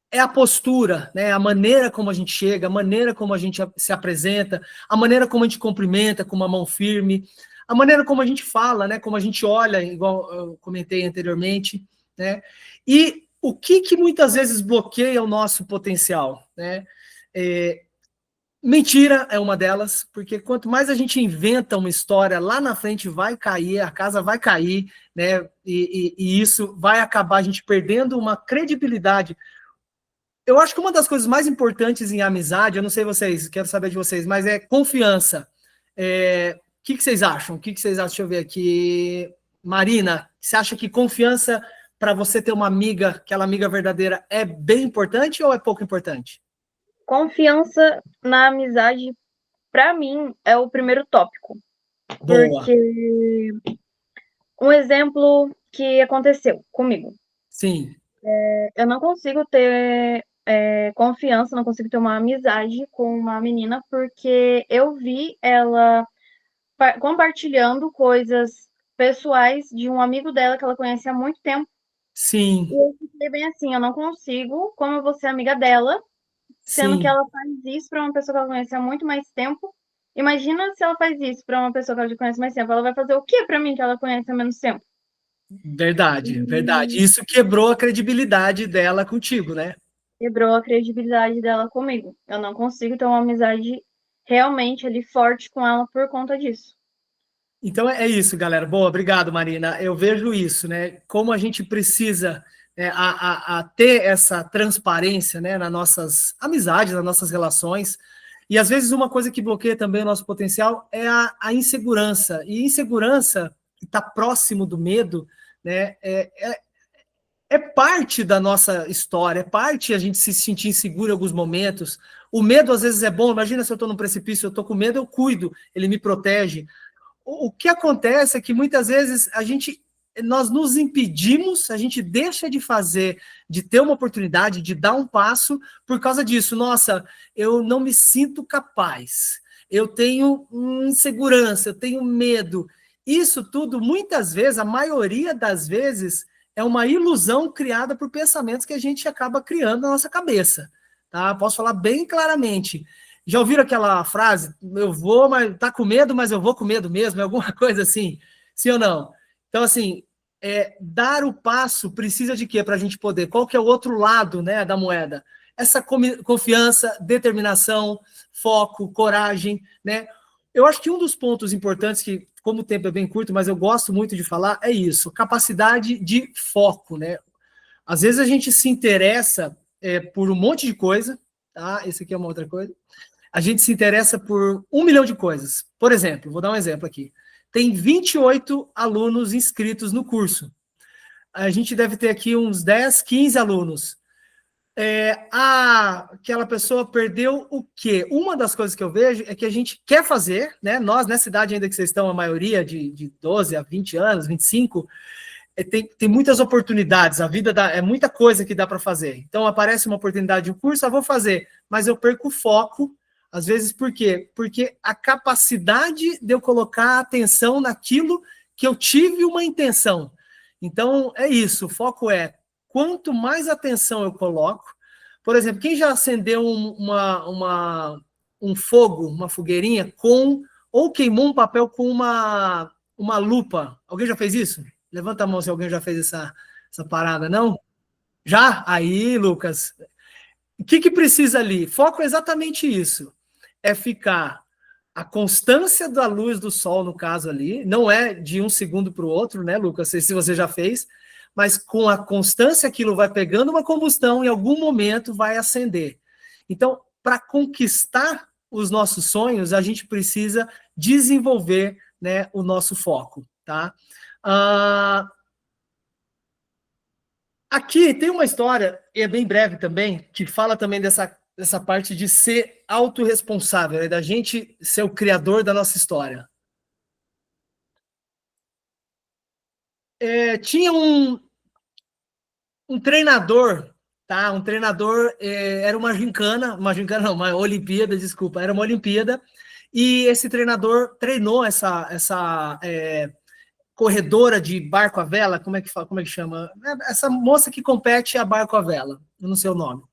é a postura, né, a maneira como a gente chega, a maneira como a gente se apresenta, a maneira como a gente cumprimenta com uma mão firme, a maneira como a gente fala, né, como a gente olha, igual eu comentei anteriormente, né, e o que muitas vezes bloqueia o nosso potencial, né? Mentira é uma delas, porque quanto mais a gente inventa uma história, lá na frente vai cair, a casa vai cair, né? E isso vai acabar a gente perdendo uma credibilidade. Eu acho que uma das coisas mais importantes em amizade, eu não sei vocês, quero saber de vocês, mas é confiança. O que vocês acham? O que vocês acham? Deixa eu ver aqui. Marina, você acha que confiança para você ter uma amiga, aquela amiga verdadeira, é bem importante ou é pouco importante? Confiança na amizade, para mim, é o primeiro tópico. Boa. Porque um exemplo que aconteceu comigo. Sim. Eu não consigo ter confiança, não consigo ter uma amizade com uma menina, porque eu vi ela compartilhando coisas pessoais de um amigo dela que ela conhece há muito tempo. Sim. E eu fiquei bem assim, eu não consigo, como eu vou ser amiga dela, sendo que ela faz isso para uma pessoa que ela conhece há muito mais tempo. Imagina se ela faz isso para uma pessoa que ela já conhece mais tempo. Ela vai fazer o que para mim que ela conhece há menos tempo? Verdade, verdade. Isso quebrou a credibilidade dela contigo, né? Quebrou a credibilidade dela comigo. Eu não consigo ter uma amizade realmente ali forte com ela por conta disso. Então é isso, galera. Boa, obrigado, Marina. Eu vejo isso, né? Como a gente precisa a ter essa transparência, né, nas nossas amizades, nas nossas relações. E às vezes uma coisa que bloqueia também o nosso potencial é a insegurança. E insegurança, que está próximo do medo, né, é parte da nossa história, é parte a gente se sentir inseguro em alguns momentos. O medo às vezes é bom. Imagina se eu estou num precipício, eu estou com medo, eu cuido, ele me protege. O que acontece é que muitas vezes nós nos impedimos, a gente deixa de fazer, de ter uma oportunidade, de dar um passo por causa disso. Nossa, eu não me sinto capaz, eu tenho insegurança, eu tenho medo. Isso tudo, muitas vezes, a maioria das vezes, é uma ilusão criada por pensamentos que a gente acaba criando na nossa cabeça. Tá? Posso falar bem claramente. Já ouviram aquela frase? Eu vou, mas tá com medo, mas eu vou com medo mesmo? É alguma coisa assim? Sim ou não? Então, assim, dar o passo precisa de quê para a gente poder? Qual que é o outro lado, né, da moeda? Essa confiança, determinação, foco, coragem, né? Eu acho que um dos pontos importantes que, como o tempo é bem curto, mas eu gosto muito de falar, é isso, capacidade de foco, né? Às vezes a gente se interessa por um monte de coisa, tá? Esse aqui é uma outra coisa. A gente se interessa por 1 milhão de coisas. Por exemplo, vou dar um exemplo aqui. Tem 28 alunos inscritos no curso. A gente deve ter aqui uns 10, 15 alunos. Aquela pessoa perdeu o quê? Uma das coisas que eu vejo é que a gente quer fazer, né? Nós, nessa idade ainda que vocês estão, a maioria de 12 a 20 anos, 25, tem muitas oportunidades, a vida é muita coisa que dá para fazer. Então, aparece uma oportunidade de um curso, eu vou fazer, mas eu perco o foco, às vezes, por quê? Porque a capacidade de eu colocar atenção naquilo que eu tive uma intenção. Então, é isso, o foco quanto mais atenção eu coloco, por exemplo, quem já acendeu um fogo, uma fogueirinha, ou queimou um papel com uma lupa? Alguém já fez isso? Levanta a mão se alguém já fez essa parada, não? Já? Aí, Lucas. O que precisa ali? Foco é exatamente isso. É ficar a constância da luz do sol, no caso ali, não é de um segundo para o outro, né, Lucas? Se você já fez, mas com a constância aquilo vai pegando uma combustão e em algum momento vai acender. Então, para conquistar os nossos sonhos, a gente precisa desenvolver, né, o nosso foco, tá? Aqui tem uma história, e é bem breve também, que fala também dessa parte de ser autorresponsável, né, da gente ser o criador da nossa história. Tinha um treinador, tá? Um treinador, era uma Olimpíada, desculpa, era uma Olimpíada, e esse treinador treinou essa corredora de barco à vela, como é que chama? Essa moça que compete a barco à vela, eu não sei o nome.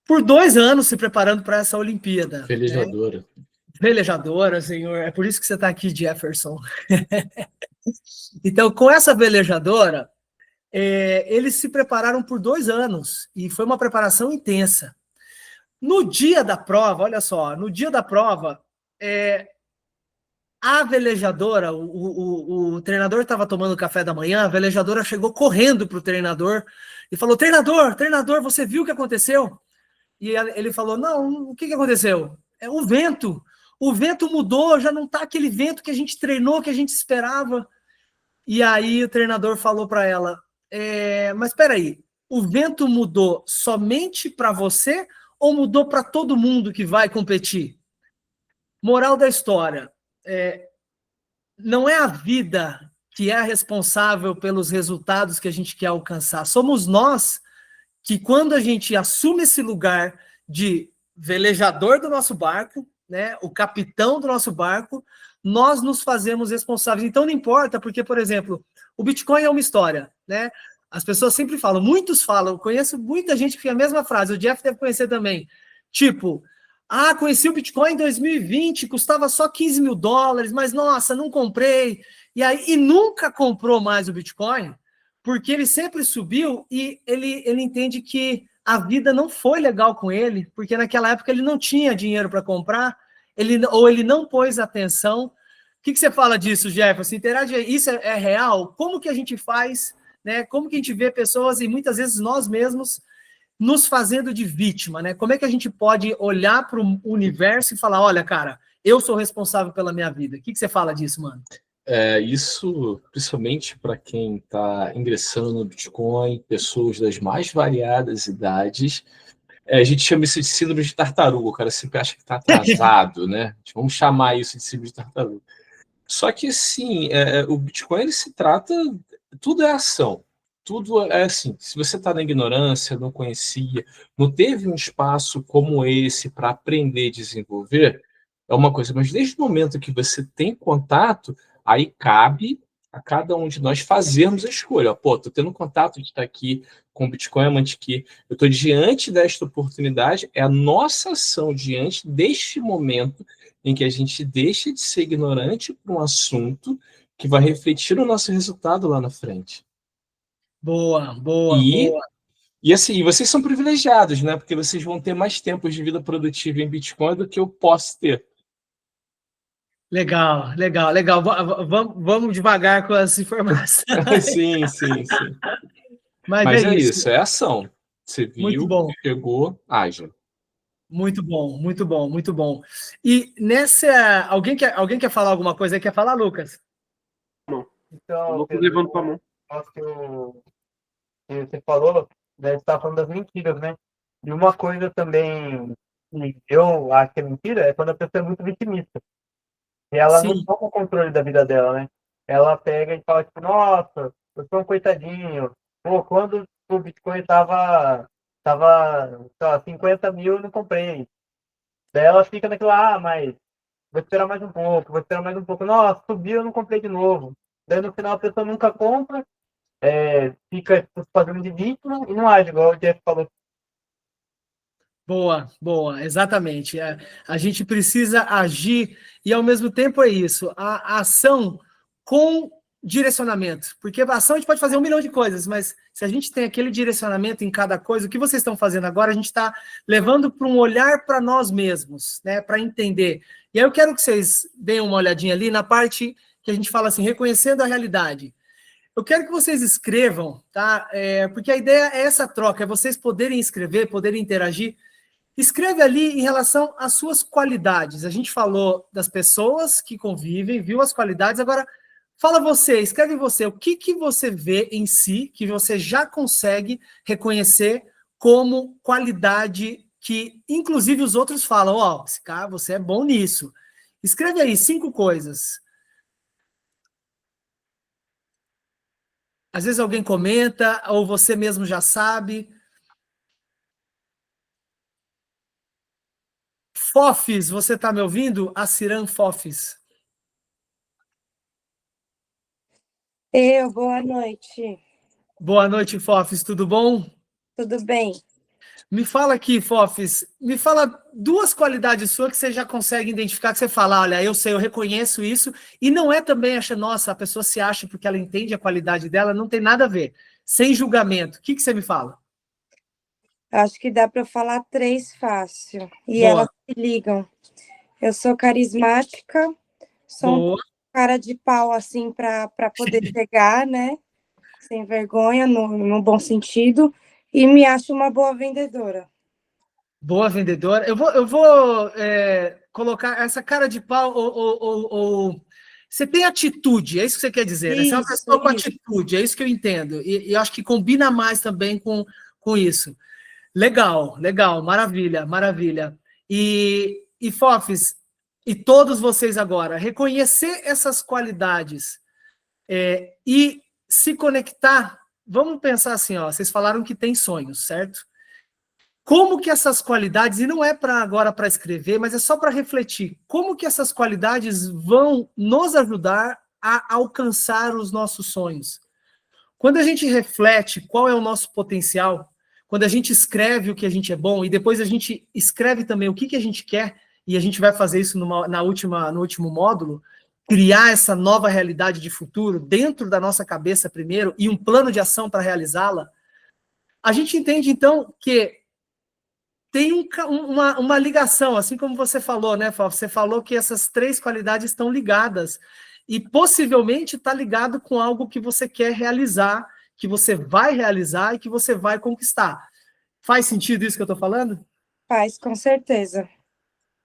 Por 2 anos se preparando para essa Olimpíada. Velejadora. Velejadora, senhor, é por isso que você está aqui, Jefferson. Então, com essa velejadora, eles se prepararam por 2 anos, e foi uma preparação intensa. No dia da prova, olha só, no dia da prova, a velejadora, o treinador estava tomando café da manhã, a velejadora chegou correndo para o treinador e falou: treinador, você viu o que aconteceu? E ele falou: não, o que aconteceu? O vento mudou, já não está aquele vento que a gente treinou, que a gente esperava. E aí o treinador falou para ela: mas espera aí, o vento mudou somente para você ou mudou para todo mundo que vai competir? Moral da história, não é a vida que é responsável pelos resultados que a gente quer alcançar. Somos nós que, quando a gente assume esse lugar de velejador do nosso barco, né, o capitão do nosso barco, nós nos fazemos responsáveis. Então não importa, porque, por exemplo, o Bitcoin é uma história, né? As pessoas sempre falam, muitos falam, eu conheço muita gente que tem a mesma frase, o Jeff deve conhecer também, tipo: conheci o Bitcoin em 2020, custava só $15 mil, mas nossa, não comprei. E nunca comprou mais o Bitcoin, porque ele sempre subiu e ele entende que a vida não foi legal com ele, porque naquela época ele não tinha dinheiro para comprar, ou ele não pôs atenção. O que você fala disso, Jefferson? Interage aí, isso é real? Como que a gente faz, né? Como que a gente vê pessoas, e muitas vezes nós mesmos, nos fazendo de vítima, né? Como é que a gente pode olhar para o universo e falar: olha, cara, eu sou responsável pela minha vida? O que você fala disso, mano? Isso, principalmente para quem está ingressando no Bitcoin, pessoas das mais variadas idades, a gente chama isso de síndrome de tartaruga. O cara sempre acha que está atrasado, né? Vamos chamar isso de síndrome de tartaruga. Só que, assim, o Bitcoin ele se trata... Tudo é ação. Tudo é assim. Se você está na ignorância, não conhecia, não teve um espaço como esse para aprender e desenvolver, é uma coisa. Mas desde o momento que você tem contato, aí cabe a cada um de nós fazermos a escolha. Estou tendo contato de estar aqui com o Bitcoin Amantiquê, eu estou diante desta oportunidade, é a nossa ação diante deste momento em que a gente deixa de ser ignorante para um assunto que vai refletir no nosso resultado lá na frente. Boa, boa, E, boa. e assim, vocês são privilegiados, né? Porque vocês vão ter mais tempos de vida produtiva em Bitcoin do que eu posso ter. Legal, legal, legal. Vamos devagar com as informações. Sim, sim, sim. Mas é isso. É ação. Você Muito viu, bom. pegou, haja. Muito bom, muito bom, muito bom. E nessa. Alguém quer falar alguma coisa aí? Quer falar, Lucas? Então, Lucas Pedro, levantou a mão. acho que você falou, né, você estava falando das mentiras, né? E uma coisa também que eu acho que é mentira é quando a pessoa é muito vitimista. E ela não Sim. toma o controle da vida dela, né? Ela pega e fala, tipo, nossa, eu sou um coitadinho. Pô, quando o Bitcoin tava sei lá, 50 mil, eu não comprei. Daí ela fica naquilo, mas vou esperar mais um pouco, vou esperar mais um pouco. Nossa, subiu, eu não comprei de novo. Daí no final a pessoa nunca compra, fica fazendo de vítima e não age, igual o Jeff falou. Boa, boa, exatamente. A gente precisa agir e, ao mesmo tempo, é isso, a ação com direcionamento. Porque a ação a gente pode fazer 1 milhão de coisas, mas se a gente tem aquele direcionamento em cada coisa, o que vocês estão fazendo agora, a gente está levando para um olhar para nós mesmos, né, para entender. E aí eu quero que vocês deem uma olhadinha ali na parte que a gente fala assim, reconhecendo a realidade. Eu quero que vocês escrevam, tá? Porque a ideia é essa troca, é vocês poderem escrever, poderem interagir. Escreve ali em relação às suas qualidades. A gente falou das pessoas que convivem, viu as qualidades. Agora, fala você, escreve você. O que você vê em si, que você já consegue reconhecer como qualidade que, inclusive, os outros falam, ó, esse cara, você é bom nisso. Escreve aí 5 coisas. Às vezes alguém comenta, ou você mesmo já sabe. Fofes, você está me ouvindo? Aciran Fofes. Boa noite. Boa noite, Fofes, tudo bom? Tudo bem? Me fala aqui, Fofes, me fala 2 qualidades suas que você já consegue identificar, que você fala, olha, eu sei, eu reconheço isso, e não é também achar, nossa, a pessoa se acha porque ela entende a qualidade dela, não tem nada a ver. Sem julgamento. O que você me fala? Acho que dá para eu falar 3 fácil. E Boa. elas se ligam. Eu sou carismática, sou um Boa. cara de pau, assim, para poder chegar, né? Sem vergonha, no bom sentido. E me acho uma boa vendedora. Boa vendedora. Eu vou colocar essa cara de pau ou você tem atitude, é isso que você quer dizer, né? Você é uma pessoa com atitude, é isso que eu entendo. E eu acho que combina mais também com isso. Legal, legal, maravilha, maravilha. E Fofes, e todos vocês agora, reconhecer essas qualidades e se conectar. Vamos pensar assim, ó, vocês falaram que tem sonhos, certo? Como que essas qualidades, e não é para agora para escrever, mas é só para refletir, como que essas qualidades vão nos ajudar a alcançar os nossos sonhos? Quando a gente reflete qual é o nosso potencial, quando a gente escreve o que a gente é bom, e depois a gente escreve também o que a gente quer, e a gente vai fazer isso no último módulo, criar essa nova realidade de futuro dentro da nossa cabeça primeiro, e um plano de ação para realizá-la, a gente entende, então, que tem uma ligação, assim como você falou, né, Fábio? Você falou que essas 3 qualidades estão ligadas, e possivelmente está ligado com algo que você quer realizar, que você vai realizar e que você vai conquistar. Faz sentido isso que eu estou falando? Faz, com certeza.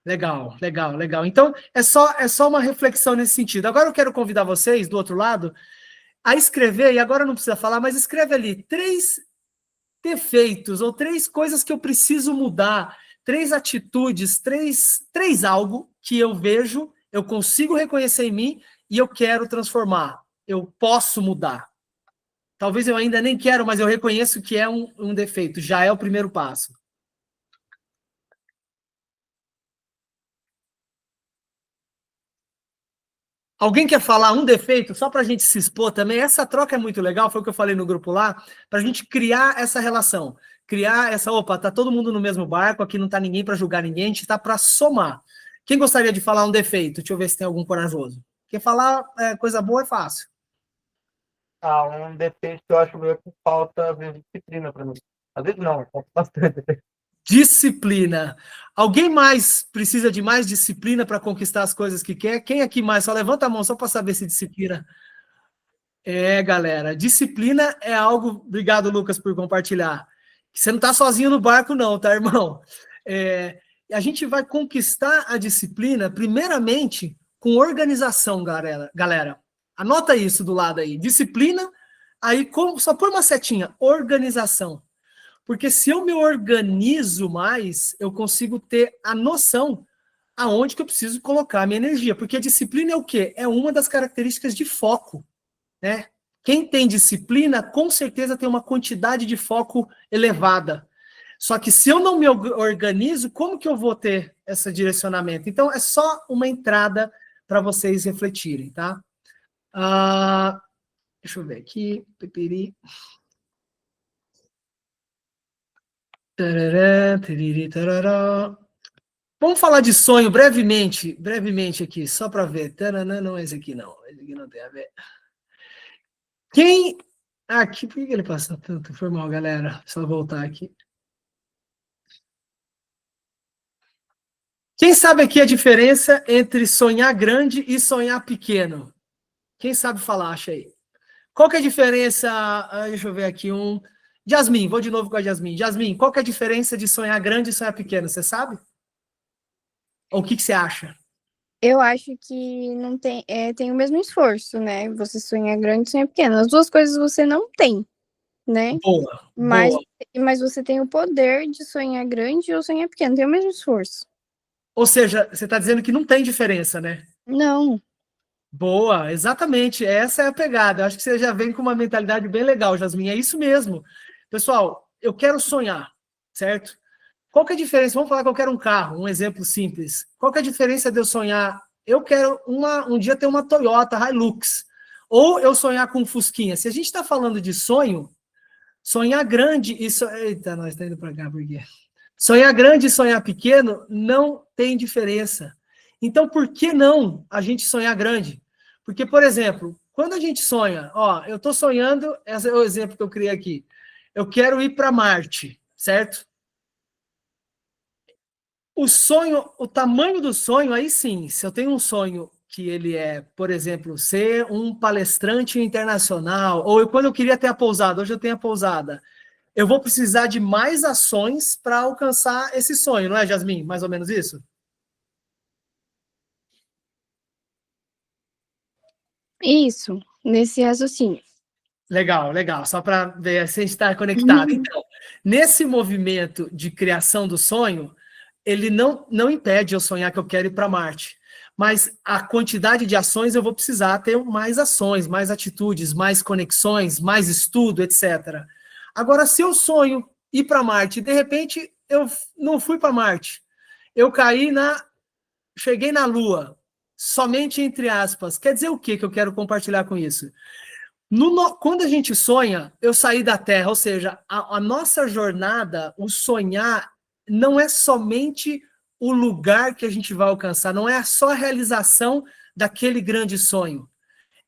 Legal, legal, legal. Então, é só uma reflexão nesse sentido. Agora eu quero convidar vocês, do outro lado, a escrever, e agora não precisa falar, mas escreve ali 3 defeitos ou 3 coisas que eu preciso mudar, 3 atitudes, 3 algo que eu vejo, eu consigo reconhecer em mim e eu quero transformar. Eu posso mudar. Talvez eu ainda nem quero, mas eu reconheço que é um defeito. Já é o primeiro passo. Alguém quer falar um defeito, só para a gente se expor também? Essa troca é muito legal, foi o que eu falei no grupo lá, para a gente criar essa relação. Criar essa, opa, tá todo mundo no mesmo barco, aqui não tá ninguém para julgar ninguém, a gente tá para somar. Quem gostaria de falar um defeito? Deixa eu ver se tem algum corajoso. Porque falar coisa boa é fácil. Um defeito que eu acho meio que falta, às vezes, disciplina para mim. Às vezes não, falta bastante. Disciplina. Alguém mais precisa de mais disciplina para conquistar as coisas que quer? Quem aqui mais? Só levanta a mão só para saber se disciplina. Galera, disciplina é algo... Obrigado, Lucas, por compartilhar. Você não está sozinho no barco, não, tá, irmão? A gente vai conquistar a disciplina, primeiramente, com organização, galera. Anota isso do lado aí. Disciplina, aí só põe uma setinha. Organização. Porque se eu me organizo mais, eu consigo ter a noção aonde que eu preciso colocar a minha energia. Porque a disciplina é o quê? É uma das características de foco, né? Quem tem disciplina, com certeza tem uma quantidade de foco elevada. Só que se eu não me organizo, como que eu vou ter esse direcionamento? Então, é só uma entrada para vocês refletirem, tá? Deixa eu ver aqui. Pipiri. Tarará, tiriri, tarará. Vamos falar de sonho brevemente aqui, só para ver. Taranã, não é esse aqui, não. Esse aqui não tem a ver. Quem... Aqui, por que ele passa tanto? Foi mal, galera. Só voltar aqui. Quem sabe aqui a diferença entre sonhar grande e sonhar pequeno? Quem sabe falar, acha aí. Qual que é a diferença? Deixa eu ver aqui um... Jasmin, vou de novo com a Jasmin. Jasmin, qual que é a diferença de sonhar grande e sonhar pequeno? Você sabe? Ou o que você acha? Eu acho que não tem o mesmo esforço, né? Você sonha grande e sonha pequeno. As duas coisas você não tem, né? Boa. Mas você tem o poder de sonhar grande ou sonhar pequeno. Tem o mesmo esforço. Ou seja, você está dizendo que não tem diferença, né? Não. Boa, exatamente. Essa é a pegada. Eu acho que você já vem com uma mentalidade bem legal, Jasmin. É isso mesmo. Pessoal, eu quero sonhar, certo? Qual que é a diferença? Vamos falar que eu quero um carro, um exemplo simples. Qual que é a diferença de eu sonhar? Eu quero um dia ter uma Toyota Hilux. Ou eu sonhar com um Fusquinha. Se a gente está falando de sonho, sonhar grande e... Eita, nós estamos indo para cá, por quê? Sonhar grande e sonhar pequeno não tem diferença. Então, por que não a gente sonhar grande? Porque, por exemplo, quando a gente sonha, eu estou sonhando, esse é o exemplo que eu criei aqui, eu quero ir para Marte, certo? O sonho, o tamanho do sonho, aí sim, se eu tenho um sonho que ele é, por exemplo, ser um palestrante internacional, ou quando eu queria ter a pousada, hoje eu tenho a pousada, eu vou precisar de mais ações para alcançar esse sonho, não é, Jasmin? Mais ou menos isso? Isso, nesse raciocínio. Legal, legal. Só para ver se a gente está conectado. Então, nesse movimento de criação do sonho, ele não impede eu sonhar que eu quero ir para Marte. Mas a quantidade de ações eu vou precisar ter mais ações, mais atitudes, mais conexões, mais estudo, etc. Agora, se eu sonho ir para Marte, de repente eu não fui para Marte, eu cheguei na Lua, somente entre aspas. Quer dizer o que eu quero compartilhar com isso? Quando a gente sonha, eu saí da Terra, ou seja, a nossa jornada, o sonhar, não é somente o lugar que a gente vai alcançar, não é só a realização daquele grande sonho.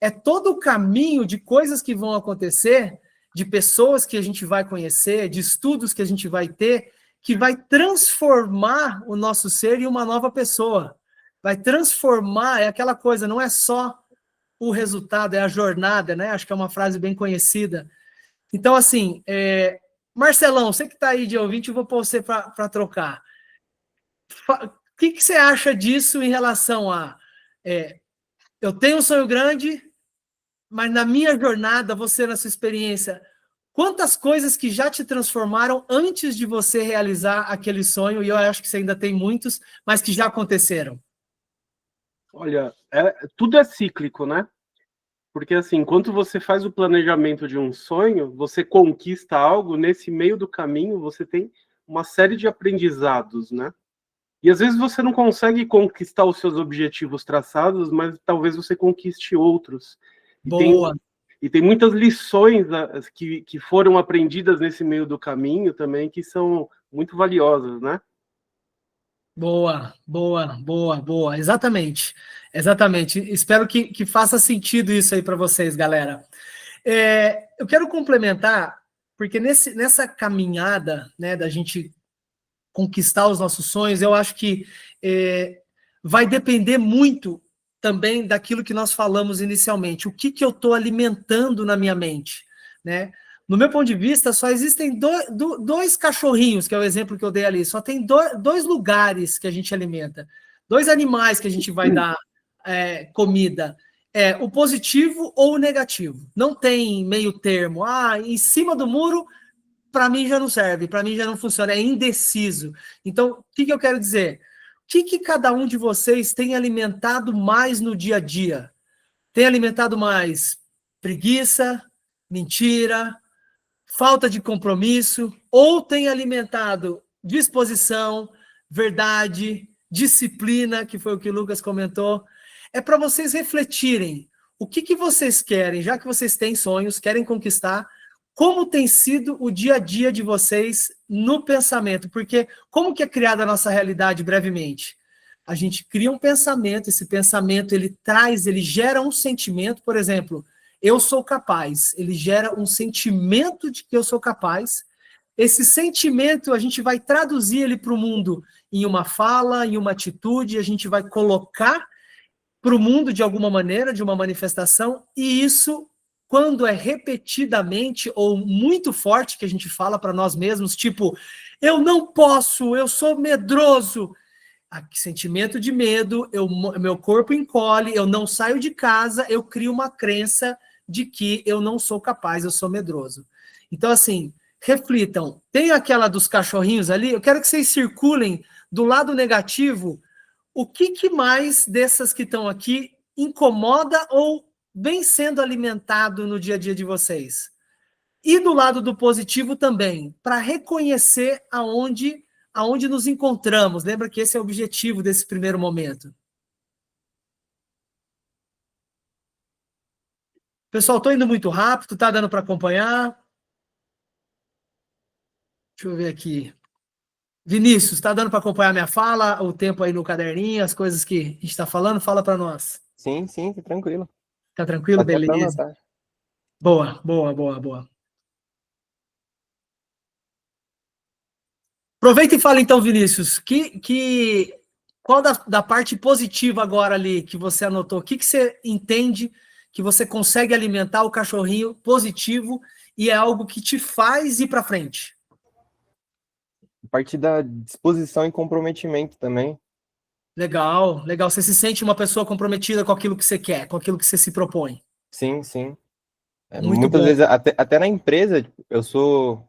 É todo o caminho de coisas que vão acontecer, de pessoas que a gente vai conhecer, de estudos que a gente vai ter, que vai transformar o nosso ser em uma nova pessoa. Vai transformar, é aquela coisa, não é só o resultado, é a jornada, né? Acho que é uma frase bem conhecida. Então, assim, Marcelão, você que está aí de ouvinte, eu vou pôr você para trocar. O que você acha disso em relação a... eu tenho um sonho grande, mas na minha jornada, você, na sua experiência, quantas coisas que já te transformaram antes de você realizar aquele sonho, e eu acho que você ainda tem muitos, mas que já aconteceram? Olha, tudo é cíclico, né? Porque, assim, enquanto você faz o planejamento de um sonho, você conquista algo, nesse meio do caminho você tem uma série de aprendizados, né? E às vezes você não consegue conquistar os seus objetivos traçados, mas talvez você conquiste outros. Boa! E tem muitas lições que foram aprendidas nesse meio do caminho também, que são muito valiosas, né? Boa, boa, boa, boa. Exatamente. Exatamente. Espero que faça sentido isso aí para vocês, galera. Eu quero complementar, porque nessa caminhada, né, da gente conquistar os nossos sonhos, eu acho que vai depender muito também daquilo que nós falamos inicialmente. O que eu estou alimentando na minha mente, né? No meu ponto de vista, só existem dois cachorrinhos, que é o exemplo que eu dei ali. Só tem dois lugares que a gente alimenta. Dois animais que a gente vai dar comida. O positivo ou o negativo. Não tem meio termo. Em cima do muro, para mim já não serve. Para mim já não funciona. É indeciso. Então, o que eu quero dizer? O que cada um de vocês tem alimentado mais no dia a dia? Tem alimentado mais preguiça, mentira, falta de compromisso, ou tem alimentado disposição, verdade, disciplina, que foi o que o Lucas comentou. É para vocês refletirem o que vocês querem, já que vocês têm sonhos, querem conquistar, como tem sido o dia a dia de vocês no pensamento, porque como que é criada a nossa realidade brevemente? A gente cria um pensamento, esse pensamento ele gera um sentimento, por exemplo, eu sou capaz, ele gera um sentimento de que eu sou capaz. Esse sentimento, a gente vai traduzir ele para o mundo em uma fala, em uma atitude, a gente vai colocar para o mundo de alguma maneira, de uma manifestação, e isso, quando é repetidamente ou muito forte, que a gente fala para nós mesmos, tipo, eu não posso, eu sou medroso. Sentimento de medo, meu corpo encolhe, eu não saio de casa, eu crio uma crença de que eu não sou capaz, eu sou medroso. Então, assim, reflitam. Tem aquela dos cachorrinhos ali, eu quero que vocês circulem do lado negativo o que mais dessas que estão aqui incomoda ou vem sendo alimentado no dia a dia de vocês. E do lado do positivo também, para reconhecer aonde nos encontramos. Lembra que esse é o objetivo desse primeiro momento. Pessoal, estou indo muito rápido, está dando para acompanhar? Deixa eu ver aqui. Vinícius, está dando para acompanhar minha fala, o tempo aí no caderninho, as coisas que a gente está falando? Fala para nós. Sim, tá tranquilo. Tá tranquilo? Até pra Beleza. anotar. Boa. Aproveita e fala então, Vinícius, qual da parte positiva agora ali que você anotou? O que você entende que você consegue alimentar o cachorrinho positivo e é algo que te faz ir para frente? A partir da disposição e comprometimento também. Legal. Você se sente uma pessoa comprometida com aquilo que você quer, com aquilo que você se propõe. Sim. Muito Muitas bom. vezes, até na empresa, eu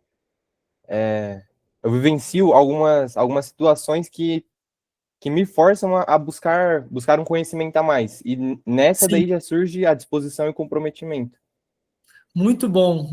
vivencio algumas situações que me forçam a buscar um conhecimento a mais. E nessa Sim. daí já surge a disposição e comprometimento. Muito bom.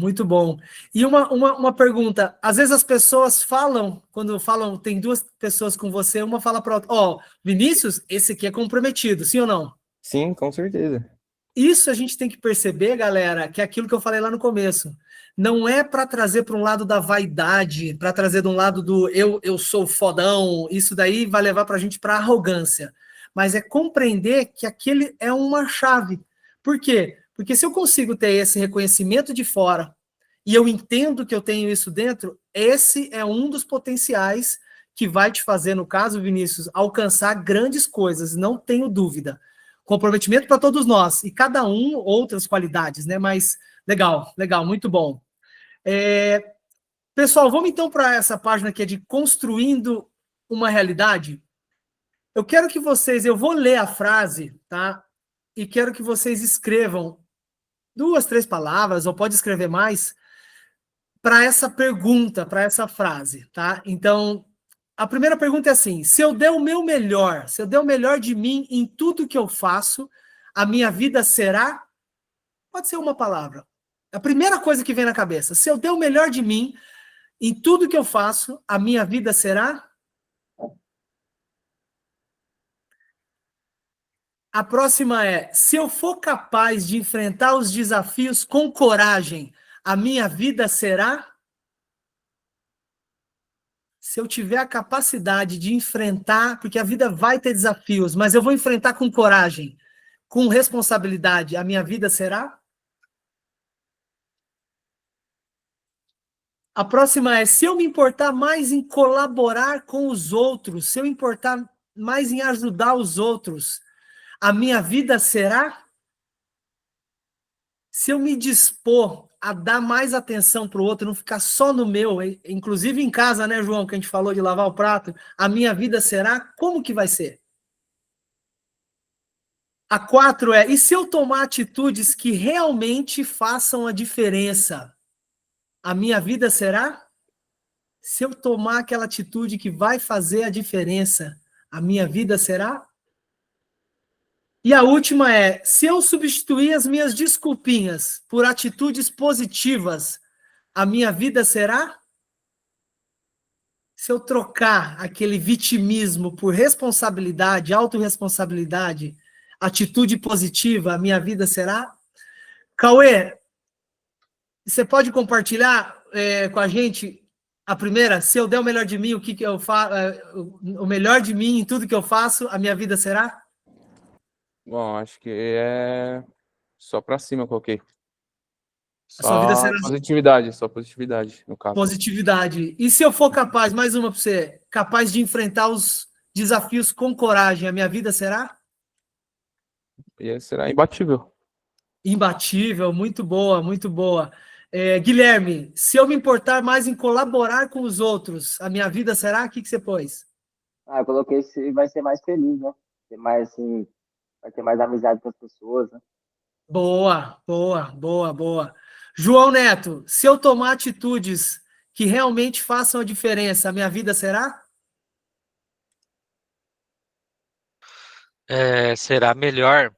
E uma pergunta, às vezes as pessoas falam, quando falam, tem duas pessoas com você, uma fala para outra, Vinícius, esse aqui é comprometido, sim ou não? Sim, com certeza. Isso a gente tem que perceber, galera, que é aquilo que eu falei lá no começo. Não é para trazer para um lado da vaidade, para trazer de um lado do eu sou fodão, isso daí vai levar para a gente para arrogância. Mas é compreender que aquele é uma chave. Por quê? Porque se eu consigo ter esse reconhecimento de fora e eu entendo que eu tenho isso dentro, esse é um dos potenciais que vai te fazer, no caso, Vinícius, alcançar grandes coisas, não tenho dúvida. Comprometimento para todos nós, e cada um outras qualidades, né? Mas legal, muito bom. Pessoal, vamos então para essa página que é de construindo uma realidade. Eu quero que vocês, eu vou ler a frase, tá? E quero que vocês escrevam 2, 3 palavras, ou pode escrever mais, para essa pergunta, para essa frase, tá? Então, a primeira pergunta é assim: se eu der o meu melhor, se eu der o melhor de mim em tudo que eu faço, a minha vida será? Pode ser uma palavra. A primeira coisa que vem na cabeça: se eu der o melhor de mim em tudo que eu faço, a minha vida será? A próxima é: se eu for capaz de enfrentar os desafios com coragem, a minha vida será? se eu tiver a capacidade de enfrentar, porque a vida vai ter desafios, mas eu vou enfrentar com coragem, com responsabilidade, a minha vida será? A próxima é, se eu me importar mais em colaborar com os outros, se eu importar mais em ajudar os outros, a minha vida será? Se eu me dispor a dar mais atenção para o outro, não ficar só no meu, inclusive em casa, né, João, que a gente falou de lavar o prato, a minha vida será? Como que vai ser? A 4 é, e se eu tomar atitudes que realmente façam a diferença, a minha vida será? Se eu tomar aquela atitude que vai fazer a diferença, a minha vida será? E a última é, se eu substituir as minhas desculpinhas por atitudes positivas, a minha vida será? Se eu trocar aquele vitimismo por responsabilidade, autorresponsabilidade, atitude positiva, a minha vida será? Cauê, você pode compartilhar com a gente a primeira? Se eu der o melhor de mim, o que eu faço? O melhor de mim em tudo que eu faço, a minha vida será? Bom, acho que é só pra cima eu coloquei. A sua vida será Só positividade, no caso. positividade. E se eu for capaz, mais uma para você, capaz de enfrentar os desafios com coragem, a minha vida será? E será imbatível. Imbatível, muito boa, muito boa. Guilherme, se eu me importar mais em colaborar com os outros, a minha vida será? O que você pôs? Eu coloquei se vai ser mais feliz, né? Ter mais, assim, vai ter mais amizade com as pessoas, né? Boa, boa, boa, boa. João Neto, se eu tomar atitudes que realmente façam a diferença, a minha vida será? Será melhor.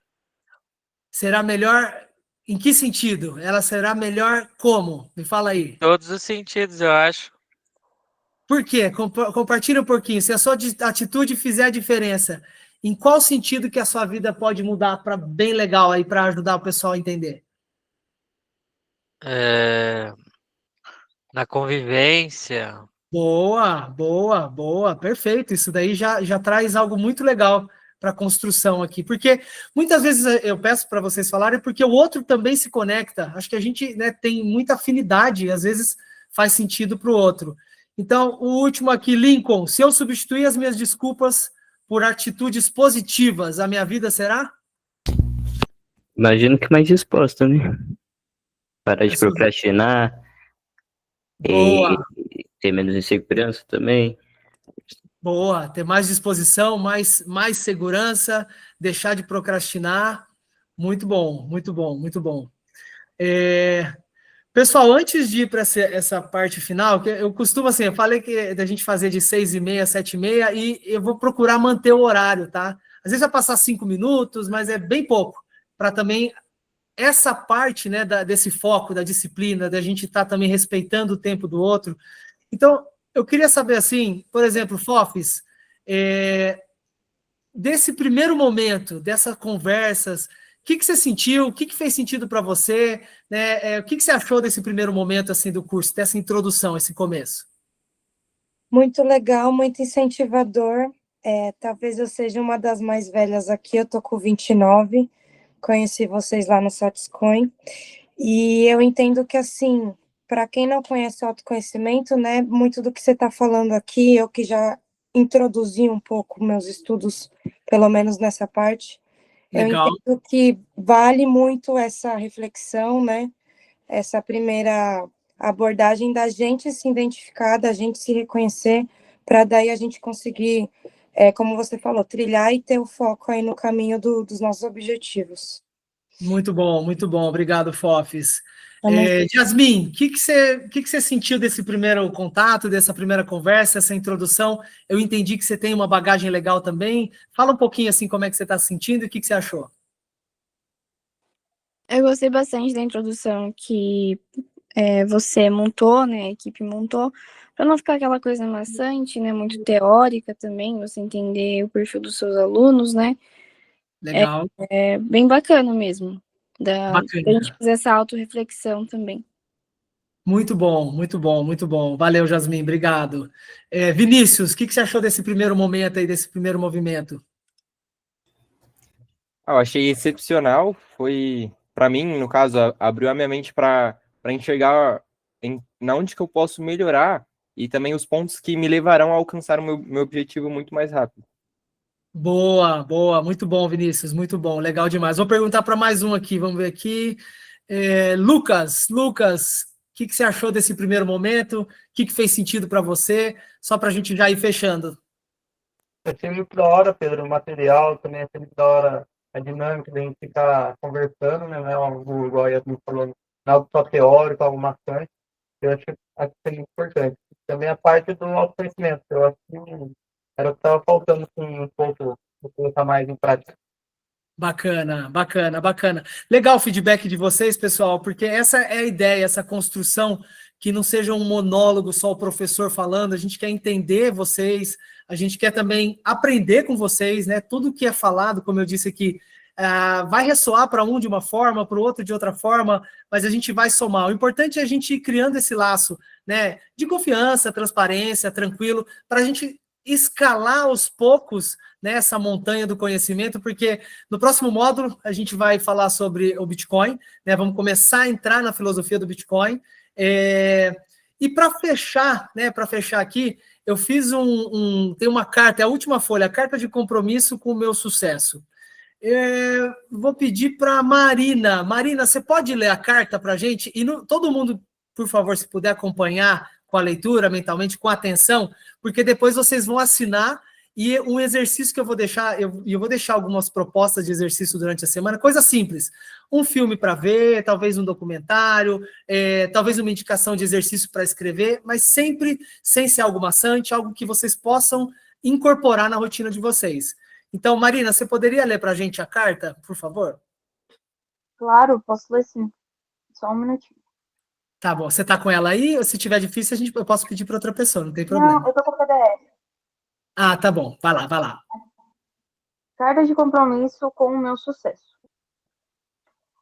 Será melhor? Em que sentido? Ela será melhor como? Me fala aí. Em todos os sentidos, eu acho. Por quê? Compartilha um pouquinho. Se a sua atitude fizer a diferença, em qual sentido que a sua vida pode mudar para bem legal aí, para ajudar o pessoal a entender? Na convivência. Boa, boa, boa, perfeito. Isso daí já traz algo muito legal para a construção aqui, porque muitas vezes eu peço para vocês falarem, porque o outro também se conecta. Acho que a gente, né, tem muita afinidade, às vezes faz sentido para o outro. Então, o último aqui, Lincoln, se eu substituir as minhas desculpas por atitudes positivas, a minha vida será? Imagino que mais disposta, né? Parar de procrastinar Boa. e ter menos insegurança também. Boa, ter mais disposição, mais segurança, deixar de procrastinar. Muito bom, muito bom, muito bom. Pessoal, antes de ir para essa parte final, que eu costumo assim, eu falei que da gente fazer de 6h30 a 7h30 e eu vou procurar manter o horário, tá? Às vezes vai passar 5 minutos, mas é bem pouco, para também essa parte, né, desse foco, da disciplina, da gente estar também respeitando o tempo do outro. Então, eu queria saber assim, por exemplo, Fofis, desse primeiro momento, dessas conversas, o que você sentiu? O que fez sentido para você? Né? O que você achou desse primeiro momento assim do curso, dessa introdução, esse começo? Muito legal, muito incentivador. Talvez eu seja uma das mais velhas aqui, eu tô com 29, conheci vocês lá no Satiscoin, e eu entendo que, assim, para quem não conhece o autoconhecimento, né, muito do que você está falando aqui, eu que já introduzi um pouco meus estudos, pelo menos nessa parte, Legal. eu entendo que vale muito essa reflexão, né, essa primeira abordagem da gente se identificar, da gente se reconhecer, para daí a gente conseguir, como você falou, trilhar e ter o foco aí no caminho dos nossos objetivos. Muito bom, obrigado, Fofis. Yasmin, o que você sentiu desse primeiro contato, dessa primeira conversa, essa introdução? Eu entendi que você tem uma bagagem legal também. Fala um pouquinho assim como é que você está se sentindo e o que você achou. Eu gostei bastante da introdução que você montou, né, a equipe montou, para não ficar aquela coisa maçante, né, muito teórica também, você entender o perfil dos seus alunos, né? Legal. É bem bacana mesmo, da Bacana. gente fazer essa autorreflexão também. Muito bom, muito bom, muito bom. Valeu, Jasmin, obrigado. Vinícius, o que você achou desse primeiro momento aí, desse primeiro movimento? Eu achei excepcional. Foi, para mim, no caso, abriu a minha mente para enxergar na onde que eu posso melhorar e também os pontos que me levarão a alcançar o meu objetivo muito mais rápido. Boa, boa, muito bom, Vinícius, muito bom, legal demais. Vou perguntar para mais um aqui, vamos ver aqui. Lucas, o que você achou desse primeiro momento? O que fez sentido para você? Só para a gente já ir fechando. Achei muito da hora, Pedro, o material, também achei muito da hora a dinâmica de a gente ficar conversando, né? Não é algo, igual a Yasmin falou, não é algo só teórico, algo maçante. Eu acho que é muito importante. Também a parte do autoconhecimento, eu acho que era o que estava faltando assim, um pouco, de colocar mais em prática. Bacana, bacana, bacana. Legal o feedback de vocês, pessoal, porque essa é a ideia, essa construção, que não seja um monólogo, só o professor falando, a gente quer entender vocês, a gente quer também aprender com vocês, né? Tudo que é falado, como eu disse aqui, vai ressoar para um de uma forma, para o outro de outra forma, mas a gente vai somar. O importante é a gente ir criando esse laço, né? De confiança, transparência, tranquilo, para a gente escalar aos poucos, né, essa montanha do conhecimento, porque no próximo módulo a gente vai falar sobre o Bitcoin, né, vamos começar a entrar na filosofia do Bitcoin, e para fechar, né, aqui, eu fiz tem uma carta, é a última folha, a carta de compromisso com o meu sucesso. Vou pedir para Marina. Marina, você pode ler a carta para a gente? E todo mundo, por favor, se puder acompanhar com a leitura mentalmente, com atenção, porque depois vocês vão assinar e um exercício que eu vou deixar, eu vou deixar algumas propostas de exercício durante a semana, coisa simples. Um filme para ver, talvez um documentário, talvez uma indicação de exercício para escrever, mas sempre sem ser algo maçante, algo que vocês possam incorporar na rotina de vocês. Então, Marina, você poderia ler para a gente a carta, por favor? Claro, posso ler sim. Só um minutinho. Tá bom, você tá com ela aí? Ou se tiver difícil, eu posso pedir para outra pessoa, não tem problema. Não, eu tô com o PDF. Ah, tá bom, vai lá, vai lá. Carta de compromisso com o meu sucesso.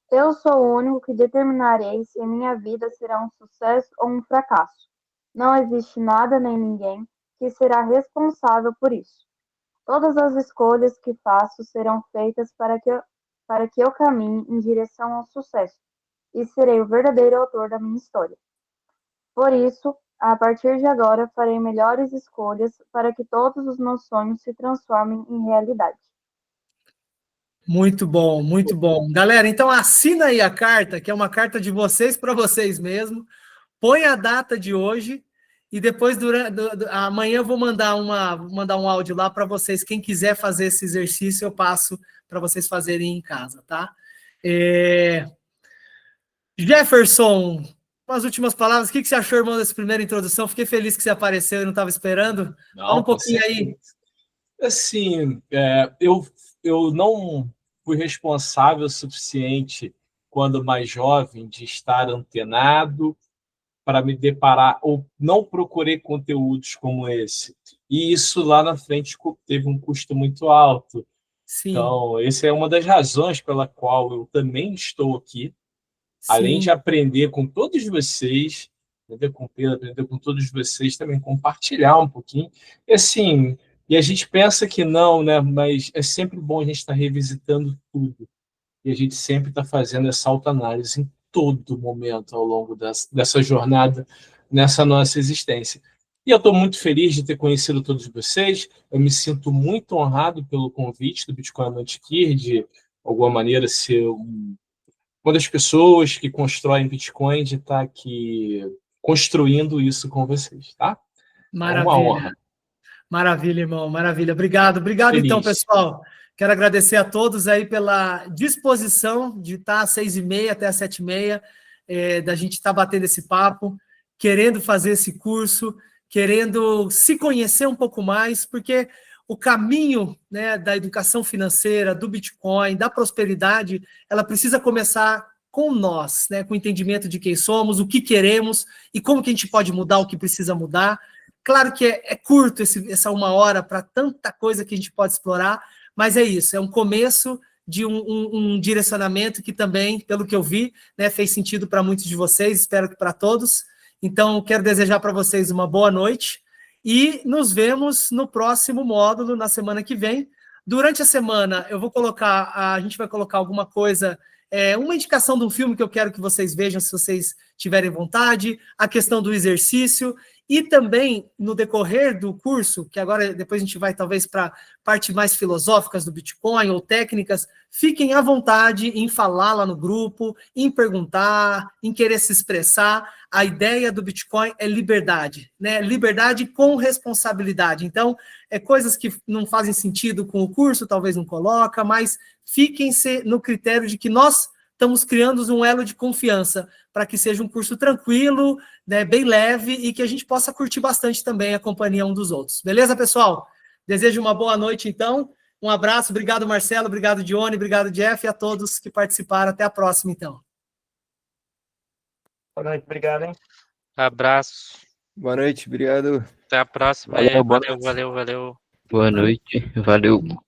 Eu sou o único que determinarei se a minha vida será um sucesso ou um fracasso. Não existe nada nem ninguém que será responsável por isso. Todas as escolhas que faço serão feitas para que eu caminhe em direção ao sucesso e serei o verdadeiro autor da minha história. Por isso, a partir de agora, farei melhores escolhas para que todos os meus sonhos se transformem em realidade. Muito bom, muito bom. Galera, então assina aí a carta, que é uma carta de vocês para vocês mesmos. Põe a data de hoje e depois, amanhã, eu vou mandar um áudio lá para vocês. Quem quiser fazer esse exercício, eu passo para vocês fazerem em casa, tá? Jefferson, umas últimas palavras. O que você achou, irmão, dessa primeira introdução? Fiquei feliz que você apareceu e não estava esperando. Fala um pouquinho aí. Assim, eu não fui responsável o suficiente, quando mais jovem, de estar antenado para me deparar, ou não procurei conteúdos como esse. E isso lá na frente teve um custo muito alto. Sim. Então, essa é uma das razões pela qual eu também estou aqui. Sim. Além de aprender com todos vocês, aprender com o Pedro, aprender com todos vocês, também compartilhar um pouquinho. E assim, a gente pensa que não, né? Mas é sempre bom a gente estar revisitando tudo. E a gente sempre está fazendo essa autoanálise em todo momento ao longo dessa jornada, nessa nossa existência. E eu estou muito feliz de ter conhecido todos vocês. Eu me sinto muito honrado pelo convite do Bitcoin Mantiqueira, de alguma maneira ser uma das pessoas que constroem Bitcoin, de estar aqui construindo isso com vocês, tá? Maravilha. É uma honra. Maravilha, irmão, maravilha. Obrigado, Feliz. Então, pessoal. Quero agradecer a todos aí pela disposição de estar às 6h30 até às 7h30, da gente estar batendo esse papo, querendo fazer esse curso, querendo se conhecer um pouco mais, porque o caminho, né, da educação financeira, do Bitcoin, da prosperidade, ela precisa começar com nós, né, com o entendimento de quem somos, o que queremos e como que a gente pode mudar o que precisa mudar. Claro que é curto essa 1 hora para tanta coisa que a gente pode explorar, mas é isso, é um começo de um direcionamento que também, pelo que eu vi, né, fez sentido para muitos de vocês, espero que para todos. Então, quero desejar para vocês uma boa noite e nos vemos no próximo módulo, na semana que vem. Durante a semana, a gente vai colocar alguma coisa, uma indicação de um filme que eu quero que vocês vejam, se vocês tiverem vontade, a questão do exercício, e também, no decorrer do curso, que agora depois a gente vai talvez para parte mais filosóficas do Bitcoin ou técnicas, fiquem à vontade em falar lá no grupo, em perguntar, em querer se expressar. A ideia do Bitcoin é liberdade, né? Liberdade com responsabilidade. Então, coisas que não fazem sentido com o curso, talvez não coloca, mas fiquem-se no critério de que nós estamos criando um elo de confiança para que seja um curso tranquilo, né, bem leve e que a gente possa curtir bastante também a companhia um dos outros. Beleza, pessoal? Desejo uma boa noite, então. Um abraço. Obrigado, Marcelo. Obrigado, Dione. Obrigado, Jeff. E a todos que participaram. Até a próxima, então. Boa noite, obrigado, hein? Abraço. Boa noite, obrigado. Até a próxima. Valeu, boa Valeu, valeu, valeu. Boa noite, valeu.